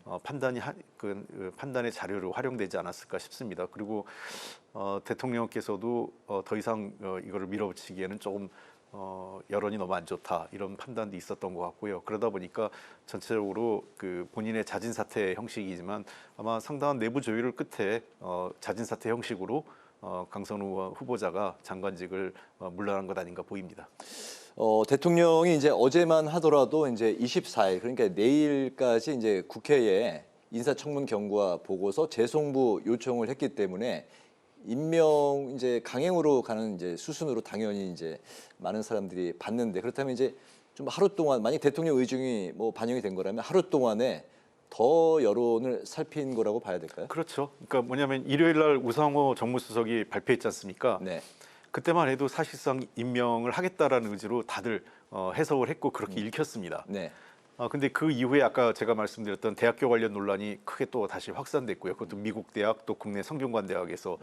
R: 판단의 자료로 활용되지 않았을까 싶습니다. 그리고 대통령께서도 더 이상 이거를 밀어붙이기에는 조금 여론이 너무 안 좋다 이런 판단도 있었던 것 같고요. 그러다 보니까 전체적으로 그 본인의 자진 사퇴 형식이지만 아마 상당한 내부 조율을 끝에 자진 사퇴 형식으로 강선우 후보자가 장관직을 물러난 것 아닌가 보입니다.
B: 대통령이 이제 어제만 하더라도 이제 24일 그러니까 내일까지 이제 국회에 인사청문 경과 보고서 재송부 요청을 했기 때문에 임명 이제 강행으로 가는 이제 수순으로 당연히 이제 많은 사람들이 봤는데 그렇다면 이제 좀 하루 동안 만약 대통령 의중이 뭐 반영이 된 거라면 하루 동안에 더 여론을 살핀 거라고 봐야 될까요?
R: 그렇죠. 그러니까 뭐냐면 일요일 날 우상호 정무수석이 발표했지 않습니까?
B: 네.
R: 그때만 해도 사실상 임명을 하겠다라는 의지로 다들 해석을 했고 그렇게 읽혔습니다.
B: 네.
R: 근데 그 이후에 아까 제가 말씀드렸던 대학교 관련 논란이 크게 또 다시 확산됐고요. 그것도 미국 대학 또 국내 성균관 대학에서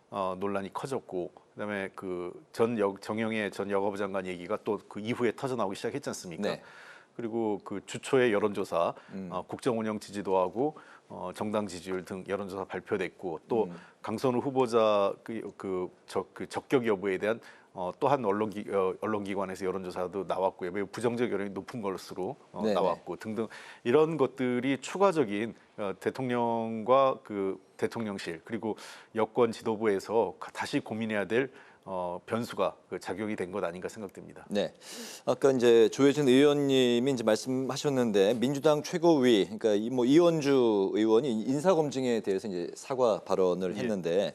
R: 논란이 커졌고 그다음에 그 정영애 전 여가부 장관 얘기가 또 그 이후에 터져 나오기 시작했지 않습니까?
B: 네.
R: 그리고 그 주초에 여론조사 국정 운영 지지도하고 정당 지지율 등 여론조사 발표됐고 또 강선우 후보자 그 적격 여부에 대한 또 한 언론기관에서 여론조사도 나왔고요. 매우 부정적 여론이 높은 것으로 나왔고 등등 이런 것들이 추가적인 대통령과 그 대통령실 그리고 여권 지도부에서 다시 고민해야 될 변수가 작용이 된 것 아닌가 생각됩니다.
B: 네, 아까 이제 조혜진 의원님이 이제 말씀하셨는데 민주당 최고위, 그러니까 이원주 의원이 인사 검증에 대해서 이제 사과 발언을 했는데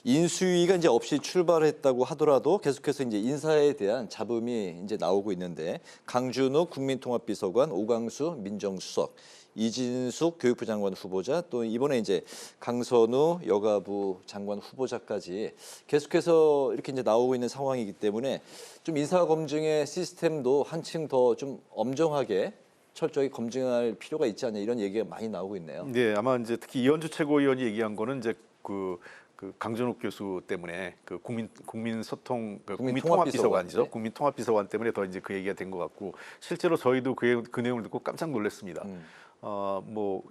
B: 인수위가 이제 없이 출발했다고 하더라도 계속해서 이제 인사에 대한 잡음이 이제 나오고 있는데 강준우 국민통합비서관, 오광수 민정수석. 이진숙 교육부 장관 후보자 또 이번에 이제 강선우 여가부 장관 후보자까지 계속해서 이렇게 이제 나오고 있는 상황이기 때문에 좀 인사 검증의 시스템도 한층 더 좀 엄정하게 철저히 검증할 필요가 있지 않냐 이런 얘기가 많이 나오고 있네요.
R: 네, 아마 이제 특히 이현주 최고위원이 얘기한 거는 이제 그 강준욱 교수 때문에 그 국민소통 국민통합비서관이죠.
B: 네.
R: 국민통합비서관 때문에 더 이제 그 얘기가 된 것 같고 실제로 저희도 그 내용을 듣고 깜짝 놀랐습니다. 뭐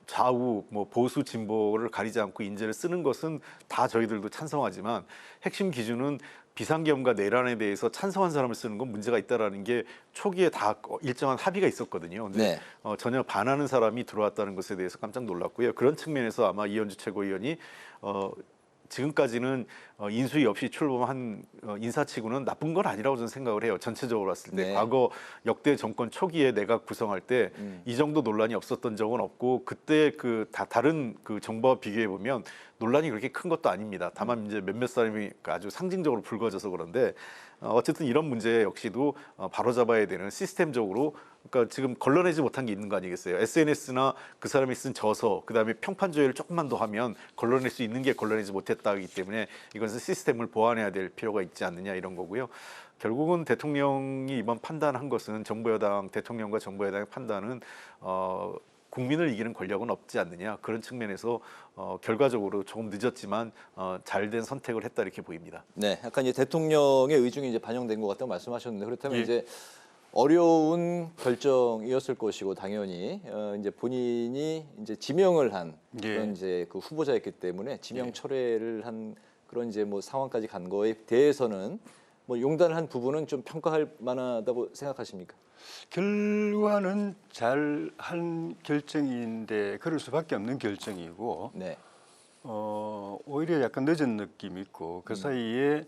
R: 좌우 뭐 보수 진보를 가리지 않고 인재를 쓰는 것은 다 저희들도 찬성하지만 핵심 기준은 비상계엄과 내란에 대해서 찬성한 사람을 쓰는 건 문제가 있다라는 게 초기에 다 일정한 합의가 있었거든요. 근데 전혀 반하는 사람이 들어왔다는 것에 대해서 깜짝 놀랐고요. 그런 측면에서 아마 이현주 최고위원이 지금까지는 인수위 없이 출범한 인사치고는 나쁜 건 아니라고 저는 생각을 해요. 전체적으로 봤을 때.
B: 네.
R: 과거 역대 정권 초기에 내각 구성할 때 이 정도 논란이 없었던 적은 없고 그때 다른 그 정부와 비교해 보면 논란이 그렇게 큰 것도 아닙니다. 다만 이제 몇몇 사람이 아주 상징적으로 불거져서 그런데 어쨌든 이런 문제 역시도 바로잡아야 되는 시스템적으로 그러니까 지금 걸러내지 못한 게 있는 거 아니겠어요? SNS나 그 사람이 쓴 저서 그다음에 평판 조회를 조금만 더 하면 걸러낼 수 있는 게 걸러내지 못했다기 때문에 이것은 시스템을 보완해야 될 필요가 있지 않느냐 이런 거고요. 결국은 대통령이 이번 판단한 것은 대통령과 정부 여당의 판단은 국민을 이기는 권력은 없지 않느냐 그런 측면에서 결과적으로 조금 늦었지만 잘된 선택을 했다 이렇게 보입니다.
B: 네, 약간 이제 대통령의 의중이 이제 반영된 것 같다고 말씀하셨는데 그렇다면 이제 어려운 결정이었을 것이고 당연히 이제 본인이 이제 지명을 한 그런 이제 그 후보자였기 때문에 지명 철회를 한 그런 이제 뭐 상황까지 간 거에 대해서는 뭐 용단한 부분은 좀 평가할 만하다고 생각하십니까?
Q: 결과는 잘한 결정인데 그럴 수밖에 없는 결정이고 오히려 약간 늦은 느낌이 있고 그 사이에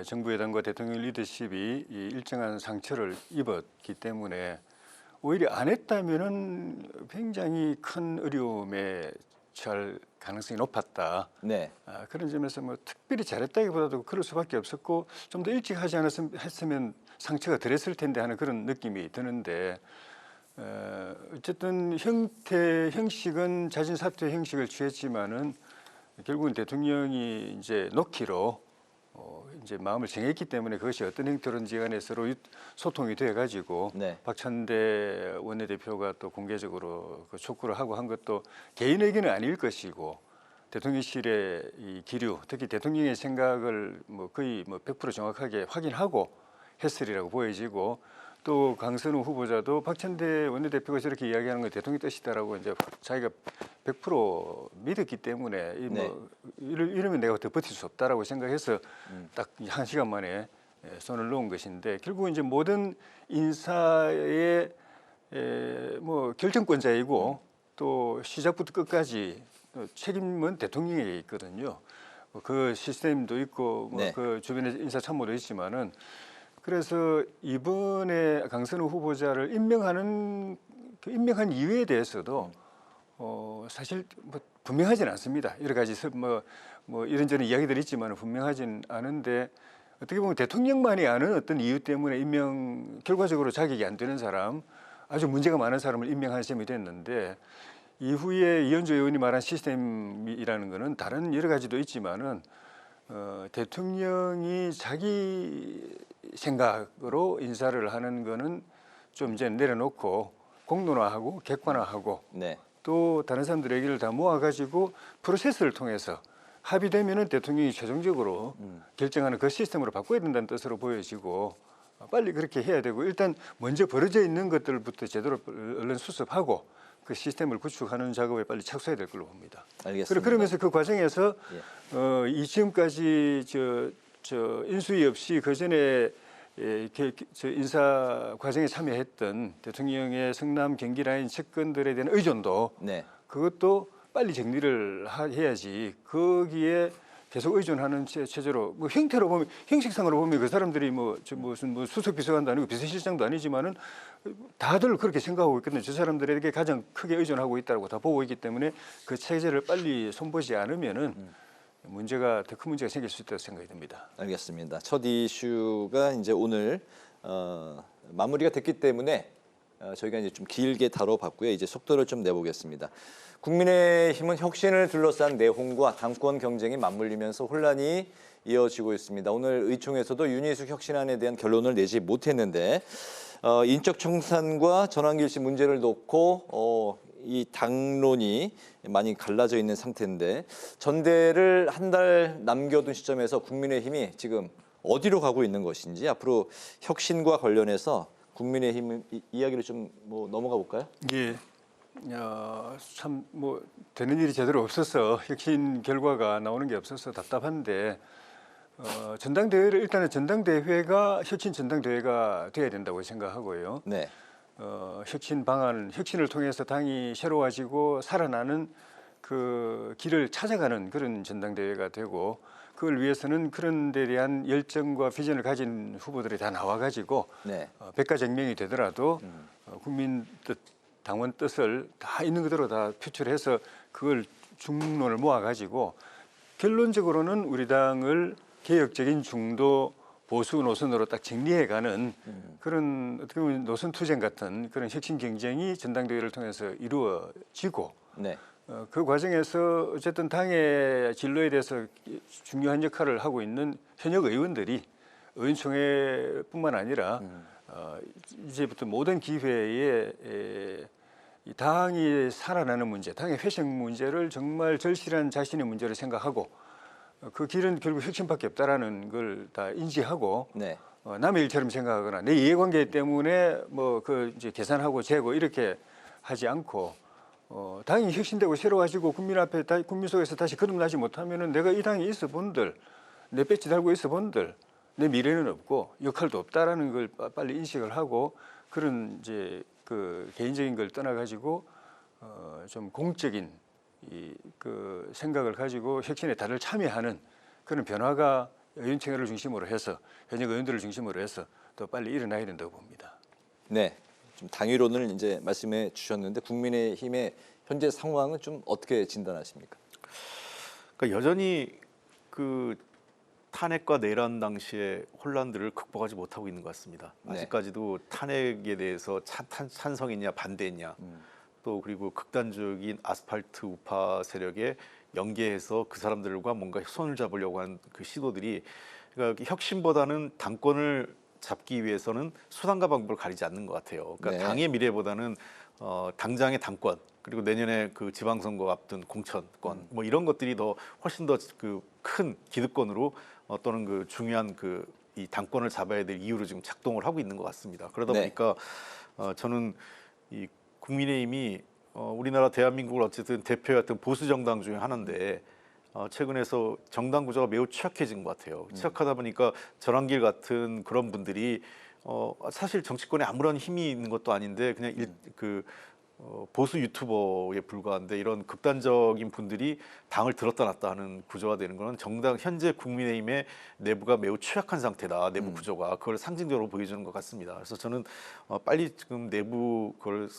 Q: 정부 여당과 대통령 리더십이 일정한 상처를 입었기 때문에 오히려 안 했다면은 굉장히 큰 어려움에 처할 가능성이 높았다. 그런 점에서 뭐 특별히 잘했다기보다도 그럴 수밖에 없었고 좀 더 일찍 하지 했으면 상처가 덜했을 텐데 하는 그런 느낌이 드는데 어쨌든 형식은 자진 사퇴 형식을 취했지만은 결국은 대통령이 이제 놓기로 이제 마음을 정했기 때문에 그것이 어떤 형태로든지 간에 서로 소통이 돼 가지고 박찬대 원내대표가 또 공개적으로 그 촉구를 하고 한 것도 개인 의견은 아닐 것이고 대통령실의 이 기류, 특히 대통령의 생각을 뭐 거의 뭐 100% 정확하게 확인하고 했으리라고 보여지고 또 강선우 후보자도 박찬대 원내대표가 저렇게 이야기하는 건 대통령 뜻이다라고 이제 자기가 100% 믿었기 때문에 이러면 내가 더 버틸 수 없다라고 생각해서 딱 1시간 만에 손을 놓은 것인데 결국 이제 모든 인사의 뭐 결정권자이고 또 시작부터 끝까지 책임은 대통령에게 있거든요. 그 시스템도 있고 뭐 그 주변에 인사참모도 있지만은 그래서 이번에 강선우 후보자를 임명한 이유에 대해서도 사실 뭐 분명하진 않습니다. 여러 가지 뭐 이런저런 이야기들이 있지만 분명하진 않은데 어떻게 보면 대통령만이 아는 어떤 이유 때문에 결과적으로 자격이 안 되는 사람, 아주 문제가 많은 사람을 임명한 셈이 됐는데 이후에 이현주 의원이 말한 시스템이라는 것은 다른 여러 가지도 있지만은 대통령이 자기 생각으로 인사를 하는 거는 좀 이제 내려놓고 공론화하고 객관화하고 또 다른 사람들의 얘기를 다 모아가지고 프로세스를 통해서 합의되면은 대통령이 최종적으로 결정하는 그 시스템으로 바꿔야 된다는 뜻으로 보여지고 빨리 그렇게 해야 되고 일단 먼저 벌어져 있는 것들부터 제대로 얼른 수습하고 그 시스템을 구축하는 작업에 빨리 착수해야 될 걸로 봅니다.
B: 알겠습니다.
Q: 그러면서 그 과정에서 이 지금까지 저 인수위 없이 그 전에 인사 과정에 참여했던 대통령의 성남 경기 라인 측근들에 대한 의존도 그것도 빨리 정리를 해야지 거기에 계속 의존하는 체제로 뭐 형태로 보면 형식상으로 보면 그 사람들이 무슨 수석 비서관도 아니고 비서실장도 아니지만은 다들 그렇게 생각하고 있거든요. 저 사람들에게 가장 크게 의존하고 있다고 다 보고 있기 때문에 그 체제를 빨리 손보지 않으면은 더 큰 문제가 생길 수 있다고 생각이 듭니다.
B: 알겠습니다. 첫 이슈가 이제 오늘 마무리가 됐기 때문에 저희가 이제 좀 길게 다뤄봤고요. 이제 속도를 좀 내보겠습니다. 국민의힘은 혁신을 둘러싼 내홍과 당권 경쟁이 맞물리면서 혼란이 이어지고 있습니다. 오늘 의총에서도 윤희숙 혁신안에 대한 결론을 내지 못했는데 인적 청산과 전환길씨 문제를 놓고 이 당론이 많이 갈라져 있는 상태인데 전대를 한 달 남겨둔 시점에서 국민의힘이 지금 어디로 가고 있는 것인지 앞으로 혁신과 관련해서 국민의힘 이야기를 좀 넘어가 볼까요?
Q: 예. 참 되는 일이 제대로 없어서 혁신 결과가 나오는 게 없어서 답답한데 전당대회를 일단은 전당대회가 혁신 전당대회가 돼야 된다고 생각하고요. 혁신 방안, 혁신을 통해서 당이 새로워지고 살아나는 그 길을 찾아가는 그런 전당대회가 되고 그걸 위해서는 그런 데 대한 열정과 비전을 가진 후보들이 다 나와가지고 백가쟁명이 되더라도 국민 뜻, 당원 뜻을 다 있는 그대로 다 표출해서 그걸 중론을 모아가지고 결론적으로는 우리 당을 개혁적인 중도 보수 노선으로 딱 정리해가는 그런 어떻게 보면 노선 투쟁 같은 그런 혁신 경쟁이 전당대회를 통해서 이루어지고 그 과정에서 어쨌든 당의 진로에 대해서 중요한 역할을 하고 있는 현역 의원들이 의원총회뿐만 아니라 이제부터 모든 기회에 이 당이 살아나는 문제, 당의 회생 문제를 정말 절실한 자신의 문제를 생각하고 그 길은 결국 혁신밖에 없다라는 걸 다 인지하고 남의 일처럼 생각하거나 내 이해관계 때문에 이제 계산하고 재고 이렇게 하지 않고 당이 혁신되고 새로워지고 국민 앞에 국민 속에서 다시 거듭나지 못하면은 내가 이 당에 있어 본들, 내 배지 달고 있어 본들, 내 미래는 없고 역할도 없다라는 걸 빨리 인식을 하고 그런 이제 그 개인적인 걸 떠나가지고 좀 공적인 그 생각을 가지고 혁신에 다들 참여하는 그런 변화가 의원총회를 중심으로 해서 현역 의원들을 중심으로 해서 더 빨리 일어나야 된다고 봅니다.
B: 네, 좀 당위론을 이제 말씀해 주셨는데 국민의힘의 현재 상황은 좀 어떻게 진단하십니까?
R: 그러니까 여전히 그 탄핵과 내란 당시의 혼란들을 극복하지 못하고 있는 것 같습니다. 아직까지도 탄핵에 대해서 찬성이냐 반대냐 또 그리고 극단적인 아스팔트 우파 세력에 연계해서 그 사람들과 뭔가 손을 잡으려고 하는 그 시도들이 그러니까 혁신보다는 당권을 잡기 위해서는 수단과 방법을 가리지 않는 것 같아요. 그러니까 당의 미래보다는 당장의 당권 그리고 내년에 그 지방선거 앞둔 공천권 뭐 이런 것들이 더 훨씬 더 그 큰 기득권으로 또는 그 중요한 그 이 당권을 잡아야 될 이유로 지금 작동을 하고 있는 것 같습니다. 그러다 보니까 저는 이 국민의힘이 우리나라 대한민국을 어쨌든 대표했던 보수 정당 중에 하나인데 최근에서 정당 구조가 매우 취약해진 것 같아요. 취약하다 보니까 전환길 같은 그런 분들이 사실 정치권에 아무런 힘이 있는 것도 아닌데 그냥 보수 유튜버에 불과한데 이런 극단적인 분들이 당을 들었다 놨다 하는 구조가 되는 것은 정당 현재 국민의힘의 내부가 매우 취약한 상태다. 내부 구조가 그걸 상징적으로 보여주는 것 같습니다. 그래서 저는 빨리 지금 내부 그걸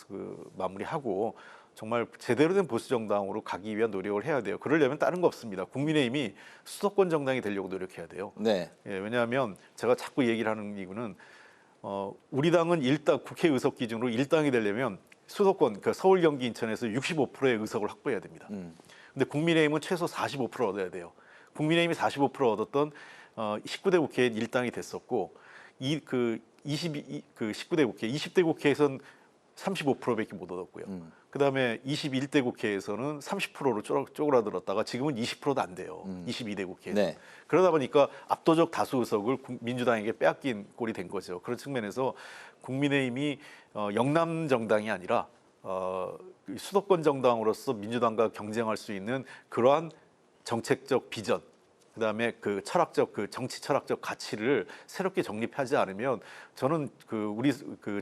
R: 마무리하고 정말 제대로 된 보수 정당으로 가기 위한 노력을 해야 돼요. 그러려면 다른 거 없습니다. 국민의힘이 수도권 정당이 되려고 노력해야 돼요.
B: 네.
R: 예, 왜냐하면 제가 자꾸 얘기를 하는 이유는 우리 당은 국회 의석 기준으로 1당이 되려면 수도권, 그러니까 서울, 경기, 인천에서 65%의 의석을 확보해야 됩니다. 근데 국민의힘은 최소 45% 얻어야 돼요. 국민의힘이 45% 얻었던 19대 국회에 1당이 됐었고 19대 국회, 20대 국회에선 35%밖에 못 얻었고요. 그다음에 21대 국회에서는 30%로 쪼그라들었다가 지금은 20%도 안 돼요. 22대 국회에서.
B: 네.
R: 그러다 보니까 압도적 다수 의석을 민주당에게 빼앗긴 꼴이 된 거죠. 그런 측면에서 국민의힘이 영남 정당이 아니라 수도권 정당으로서 민주당과 경쟁할 수 있는 그러한 정책적 비전, 그다음에 정치 철학적 가치를 새롭게 정립하지 않으면 저는 우리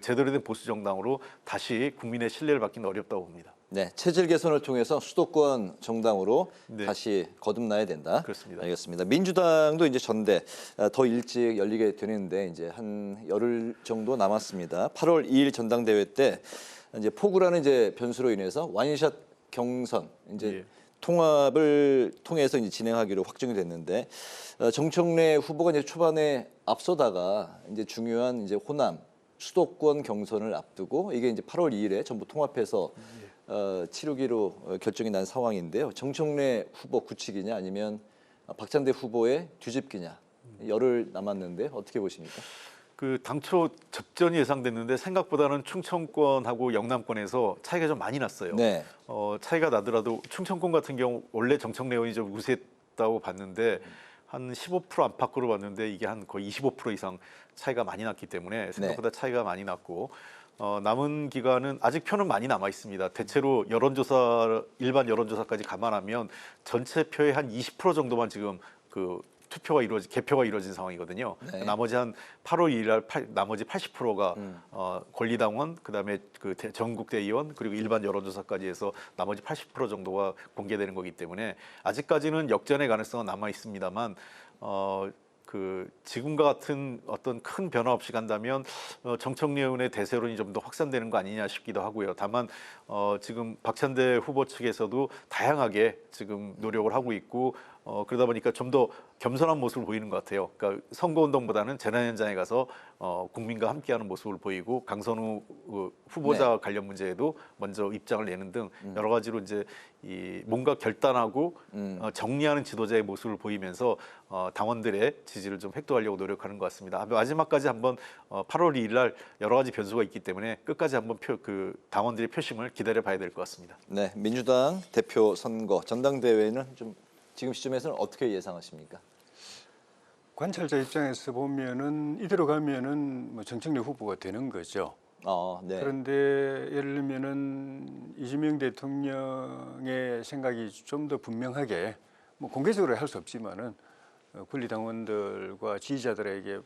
R: 제대로 된 보수 정당으로 다시 국민의 신뢰를 받기는 어렵다고 봅니다.
B: 네, 체질 개선을 통해서 수도권 정당으로
R: 네.
B: 다시 거듭나야 된다.
R: 그렇습니다.
B: 알겠습니다. 민주당도 이제 전대 더 일찍 열리게 되는데 이제 한 열흘 정도 남았습니다. 8월 2일 전당대회 때 이제 폭우라는 이제 변수로 인해서 완샷 경선 이제 통합을 통해서 이제 진행하기로 확정이 됐는데 정청래 후보가 이제 초반에 앞서다가 이제 중요한 이제 호남 수도권 경선을 앞두고 이게 이제 8월 2일에 전부 통합해서 치르기로 결정이 난 상황인데요. 정청래 후보 굳히기냐 아니면 박찬대 후보의 뒤집기냐. 열흘 남았는데 어떻게 보십니까?
R: 당초 접전이 예상됐는데 생각보다는 충청권하고 영남권에서 차이가 좀 많이 났어요.
B: 네.
R: 차이가 나더라도 충청권 같은 경우 원래 정청래 의원이 좀 우세했다고 봤는데 한 15% 안팎으로 봤는데 이게 한 거의 25% 이상 차이가 많이 났기 때문에 생각보다 차이가 많이 났고 남은 기간은 아직 표는 많이 남아 있습니다. 대체로 일반 여론조사까지 감안하면 전체 표의 한 20% 정도만 지금 개표가 이루어진 상황이거든요.
B: 네.
R: 나머지 한 8월 2일 날 나머지 80%가 권리당원, 그다음에 전국대의원 그리고 일반 여론조사까지 해서 나머지 80% 정도가 공개되는 거기 때문에 아직까지는 역전의 가능성은 남아 있습니다만 지금과 같은 어떤 큰 변화 없이 간다면 정청래 의원의 대세론이 좀 더 확산되는 거 아니냐 싶기도 하고요. 다만 지금 박찬대 후보 측에서도 다양하게 지금 노력을 하고 있고 그러다 보니까 좀 더 겸손한 모습을 보이는 것 같아요. 그러니까 선거운동보다는 재난 현장에 가서 국민과 함께하는 모습을 보이고 강선우 후보자 관련 문제에도 먼저 입장을 내는 등 여러 가지로 이제 뭔가 결단하고 정리하는 지도자의 모습을 보이면서 당원들의 지지를 좀 획도하려고 노력하는 것 같습니다. 마지막까지 한번 8월 2일 날 여러 가지 변수가 있기 때문에 끝까지 한번 당원들의 표심을 기다려봐야 될 것 같습니다.
B: 네, 민주당 대표 선거 전당대회는 좀 지금 시점에서는 어떻게 예상하십니까?
Q: 관찰자 입장에서 보면은 이대로 가면은 정청래 후보가 되는 거죠.
B: 네.
Q: 그런데 예를 들면은 이재명 대통령의 생각이 좀 더 분명하게 공개적으로 할 수 없지만은 권리당원들과 지지자들에게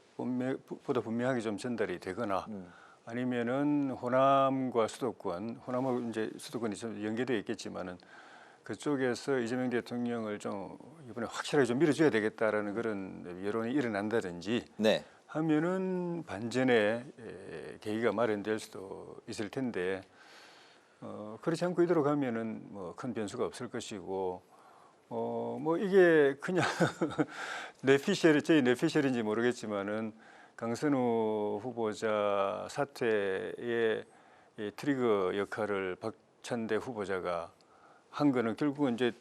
Q: 보다 분명하게 좀 전달이 되거나 아니면은 호남과 수도권, 호남하고 이제 수도권이 좀 연계되어 있겠지만은 그쪽에서 이재명 대통령을 좀 이번에 확실하게 좀 밀어줘야 되겠다라는 그런 여론이 일어난다든지 하면은 반전의 계기가 마련될 수도 있을 텐데 그렇지 않고 이대로 가면은 큰 변수가 없을 것이고 이게 그냥 저희 뇌피셜인지 모르겠지만은 강선우 후보자 사퇴의 트리거 역할을 박찬대 후보자가 한 거는 결국은 이제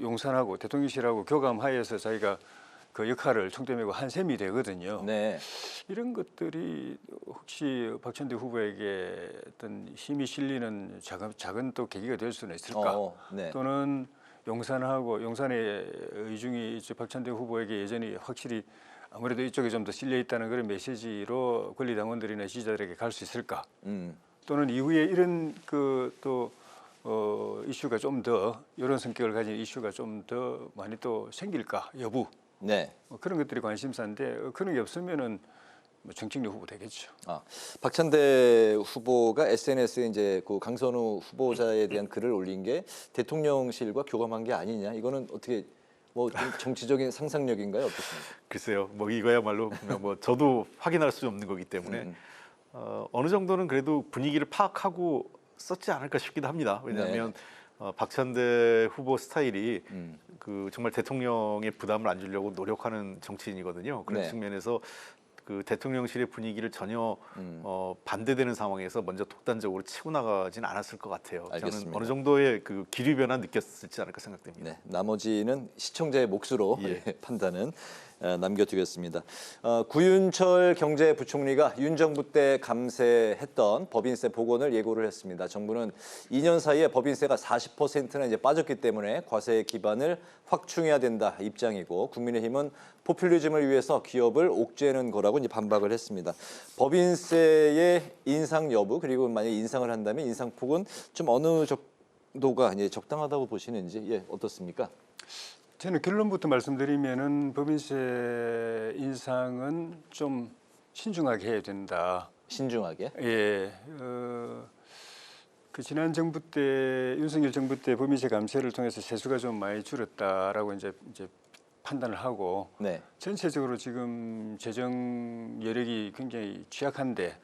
Q: 용산하고 대통령실하고 교감하에서 자기가 그 역할을 총대매고 한 셈이 되거든요.
B: 네.
Q: 이런 것들이 혹시 박찬대 후보에게 어떤 힘이 실리는 작은 또 계기가 될 수는 있을까? 또는 용산의 의중이 박찬대 후보에게 예전이 확실히 아무래도 이쪽에 좀 더 실려 있다는 그런 메시지로 권리당원들이나 지지자들에게 갈 수 있을까? 또는 이후에 이런 또 이슈가 좀 더 이런 성격을 가진 이슈가 좀 더 많이 또 생길까 여부
B: 네.
Q: 그런 것들이 관심사인데 그런 게 없으면은 뭐 정책력 후보 되겠죠.
B: 박찬대 후보가 SNS에 이제 그 강선우 후보자에 대한 글을 올린 게 대통령실과 교감한 게 아니냐? 이거는 어떻게 뭐 좀 정치적인 상상력인가요? 어떻습니까?
R: 글쎄요, 뭐 이거야말로 뭐 저도 확인할 수 없는 거기 때문에 어느 정도는 그래도 분위기를 파악하고 썼지 않을까 싶기도 합니다. 왜냐하면 박찬대 후보 스타일이 그 정말 대통령의 부담을 안 주려고 노력하는 정치인이거든요. 그런
B: 네.
R: 측면에서 그 대통령실의 분위기를 전혀 반대되는 상황에서 먼저 독단적으로 치고 나가진 않았을 것 같아요.
B: 알겠습니다.
R: 저는 어느 정도의 그 기류 변화 느꼈을지 않을까 생각됩니다.
B: 네, 나머지는 시청자의 몫으로 판단은 남겨두겠습니다. 구윤철 경제부총리가 윤 정부 때 감세했던 법인세 복원을 예고를 했습니다. 정부는 2년 사이에 법인세가 40%나 이제 빠졌기 때문에 과세 기반을 확충해야 된다 입장이고 국민의힘은 포퓰리즘을 위해서 기업을 옥죄는 거라고 이제 반박을 했습니다. 법인세의 인상 여부 그리고 만약 인상을 한다면 인상폭은 좀 어느 정도가 이제 적당하다고 보시는지 어떻습니까?
Q: 저는 결론부터 말씀드리면은 법인세 인상은 좀 신중하게 해야 된다.
B: 신중하게?
Q: 예. 그 지난 정부 때 윤석열 정부 때 법인세 감세를 통해서 세수가 좀 많이 줄었다라고 이제 판단을 하고 전체적으로 지금 재정 여력이 굉장히 취약한데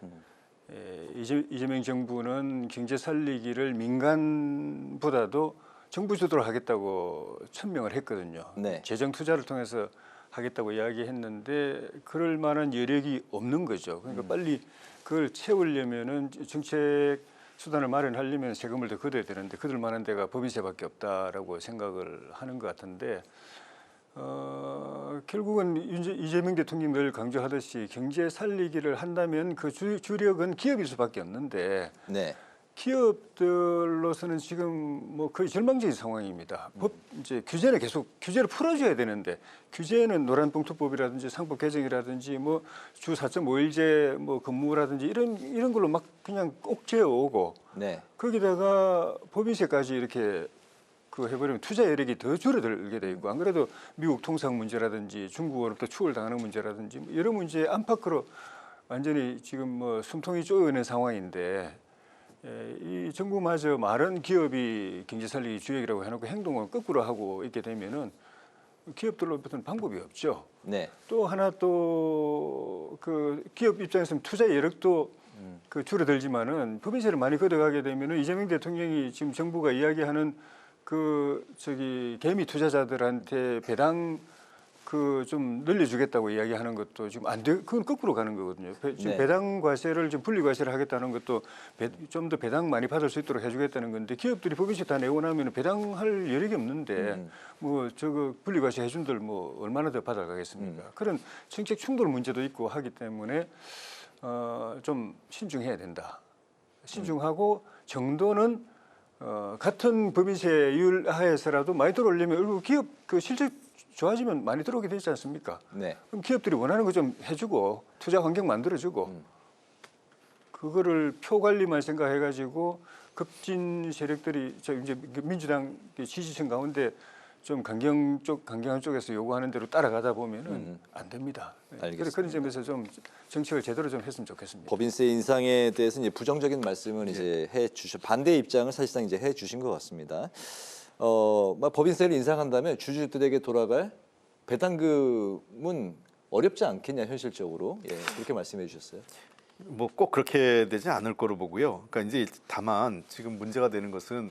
Q: 이재명 정부는 경제 살리기를 민간보다도 정부 주도로 하겠다고 천명을 했거든요. 재정 투자를 통해서 하겠다고 이야기했는데 그럴 만한 여력이 없는 거죠. 그러니까 빨리 그걸 채우려면은 정책 수단을 마련하려면 세금을 더 걷어야 되는데 걷을 만한 데가 법인세밖에 없다라고 생각을 하는 것 같은데 결국은 이재명 대통령이 늘 강조하듯이 경제 살리기를 한다면 그 주력은 기업일 수밖에 없는데 기업들로서는 지금 뭐 거의 절망적인 상황입니다. 이제 규제를 풀어줘야 되는데 규제는 노란봉투법이라든지 상법 개정이라든지 뭐 주 4.5일제 뭐 근무라든지 이런 걸로 막 그냥 꼭 재어오고 거기다가 법인세까지 이렇게 해버리면 투자 여력이 더 줄어들게 돼 있고 안 그래도 미국 통상 문제라든지 중국으로부터 추월당하는 문제라든지 여러 문제 안팎으로 완전히 지금 뭐 숨통이 쪼여있는 상황인데 이 정부마저 말은 기업이 경제 살리기 주역이라고 해놓고 행동을 거꾸로 하고 있게 되면은 기업들로부터는 방법이 없죠. 또 하나 그 기업 입장에서는 투자 여력도 그 줄어들지만은 법인세를 많이 걷어가게 되면은 이재명 대통령이 지금 정부가 이야기하는 개미 투자자들한테 배당 좀 늘려주겠다고 이야기하는 것도 지금 안 돼. 그건 거꾸로 가는 거거든요. 지금 배당 과세를 좀 분리 과세를 하겠다는 것도 좀 더 배당 많이 받을 수 있도록 해주겠다는 건데 기업들이 법인세 다 내고 나면 배당할 여력이 없는데 뭐 분리 과세 해준들 뭐 얼마나 더 받아가겠습니까? 그런 정책 충돌 문제도 있고 하기 때문에 좀 신중해야 된다. 신중하고 정도는 같은 법인세율 하에서라도 많이 들어오려면 기업 실적 좋아지면 많이 들어오게 되지 않습니까? 그럼 기업들이 원하는 거 좀 해주고 투자 환경 만들어주고 그거를 표 관리만 생각해가지고 급진 세력들이 이제 민주당 지지층 가운데 좀 강경한 쪽에서 요구하는 대로 따라가다 보면은 안 됩니다. 그래서 그런 점에서 좀 정책을 제대로 좀 했으면 좋겠습니다.
B: 법인세 인상에 대해서 이제 부정적인 말씀을 이제 반대 입장을 사실상 이제 해주신 것 같습니다. 법인세를 인상한다면 주주들에게 돌아갈 배당금은 어렵지 않겠냐 현실적으로 그렇게 말씀해 주셨어요.
R: 뭐 꼭 그렇게 되지 않을 거로 보고요. 그러니까 이제 다만 지금 문제가 되는 것은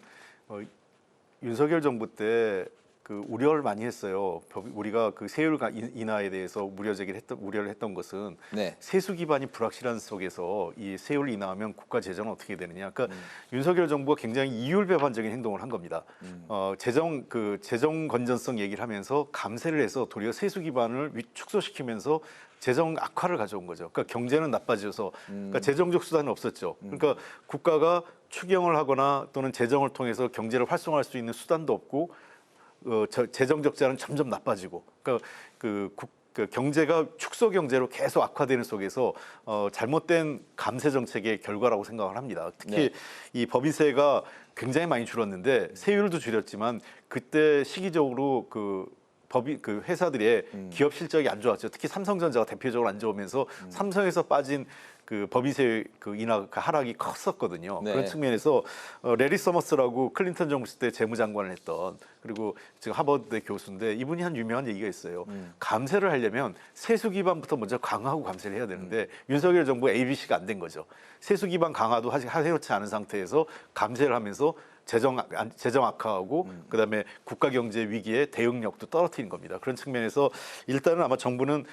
R: 윤석열 정부 때 그 우려를 많이 했어요. 우리가 그 세율 인하에 대해서 우려를 했던 것은 세수 기반이 불확실한 속에서 이 세율을 인하하면 국가 재정은 어떻게 되느냐. 그러니까 윤석열 정부가 굉장히 이율배반적인 행동을 한 겁니다. 재정 건전성 얘기를 하면서 감세를 해서 도리어 세수 기반을 축소시키면서 재정 악화를 가져온 거죠. 그러니까 경제는 나빠져서 그러니까 재정적 수단은 없었죠. 그러니까 국가가 추경을 하거나 또는 재정을 통해서 경제를 활성화할 수 있는 수단도 없고 재정 적자는 점점 나빠지고 그러니까 그 경제가 축소 경제로 계속 악화되는 속에서 잘못된 감세 정책의 결과라고 생각을 합니다. 특히 이 법인세가 굉장히 많이 줄었는데 세율도 줄였지만 그때 시기적으로 그 회사들의 기업 실적이 안 좋았죠. 특히 삼성전자가 대표적으로 안 좋으면서 삼성에서 빠진 그 법인세 하락이 컸었거든요.
B: 네.
R: 그런 측면에서 레리 서머스라고 클린턴 정부 때 재무장관을 했던, 그리고 지금 하버드 교수인데 이분이 한 유명한 얘기가 있어요. 감세를 하려면 세수 기반부터 먼저 강화하고 감세를 해야 되는데 윤석열 정부 ABC가 안 된 거죠. 세수 기반 강화도 아직 해놓지 않은 상태에서 감세를 하면서 재정 악화하고 그다음에 국가 경제 위기의 대응력도 떨어뜨린 겁니다. 그런 측면에서 일단은 아마 정부는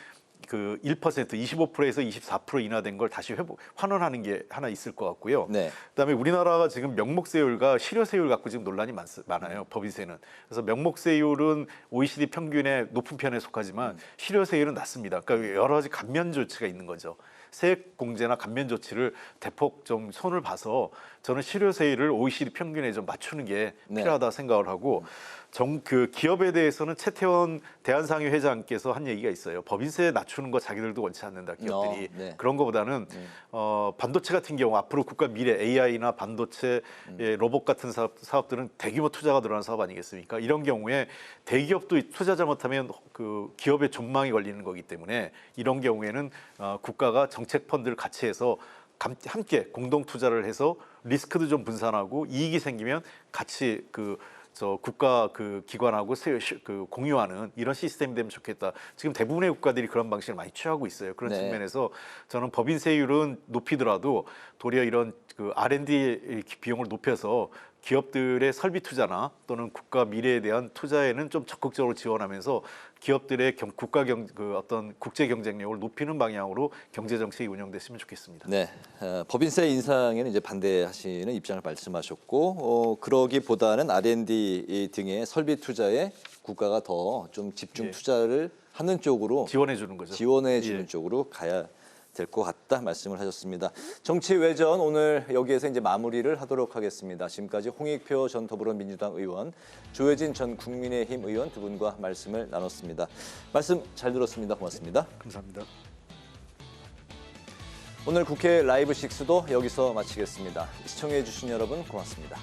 R: 그 1%, 25%에서 24% 인하된 걸 다시 환원하는 게 하나 있을 것 같고요. 그다음에 우리나라가 지금 명목세율과 실효세율 갖고 지금 논란이 많아요. 법인세는. 그래서 명목세율은 OECD 평균의 높은 편에 속하지만 실효세율은 낮습니다. 그러니까 여러 가지 감면 조치가 있는 거죠. 세액 공제나 감면 조치를 대폭 좀 손을 봐서 저는 실효세율을 OECD 평균에 좀 맞추는 게 필요하다 생각을 하고, 그 기업에 대해서는 최태원 대한상의 회장께서 한 얘기가 있어요. 법인세 낮추는 거 자기들도 원치 않는다, 기업들이. 그런 거보다는 반도체 같은 경우 앞으로 국가 미래 AI나 반도체, 로봇 같은 사업들은 대규모 투자가 들어가는 사업 아니겠습니까? 이런 경우에 대기업도 투자 잘못하면 그 기업의 존망이 걸리는 거기 때문에 이런 경우에는 국가가 정책 펀드를 같이 해서 함께 공동 투자를 해서 리스크도 좀 분산하고 이익이 생기면 같이 국가 기관하고 공유하는 이런 시스템이 되면 좋겠다. 지금 대부분의 국가들이 그런 방식을 많이 취하고 있어요. 그런 측면에서 저는 법인세율은 높이더라도 도리어 이런 R&D 비용을 높여서 기업들의 설비 투자나 또는 국가 미래에 대한 투자에는 좀 적극적으로 지원하면서 기업들의 어떤 국제 경쟁력을 높이는 방향으로 경제 정책이 운영됐으면 좋겠습니다.
B: 네, 법인세 인상에는 이제 반대하시는 입장을 말씀하셨고, 그러기보다는 R&D 등의 설비 투자에 국가가 더 좀 집중 투자를 하는 쪽으로
R: 지원해 주는 거죠.
B: 지원해 주는 쪽으로 가야 될 것 같다 말씀을 하셨습니다. 정치 외전 오늘 여기에서 이제 마무리를 하도록 하겠습니다. 지금까지 홍익표 전 더불어민주당 의원, 조혜진 전 국민의힘 의원 두 분과 말씀을 나눴습니다. 말씀 잘 들었습니다. 고맙습니다.
R: 감사합니다.
B: 오늘 국회 라이브 6도 여기서 마치겠습니다. 시청해 주신 여러분 고맙습니다.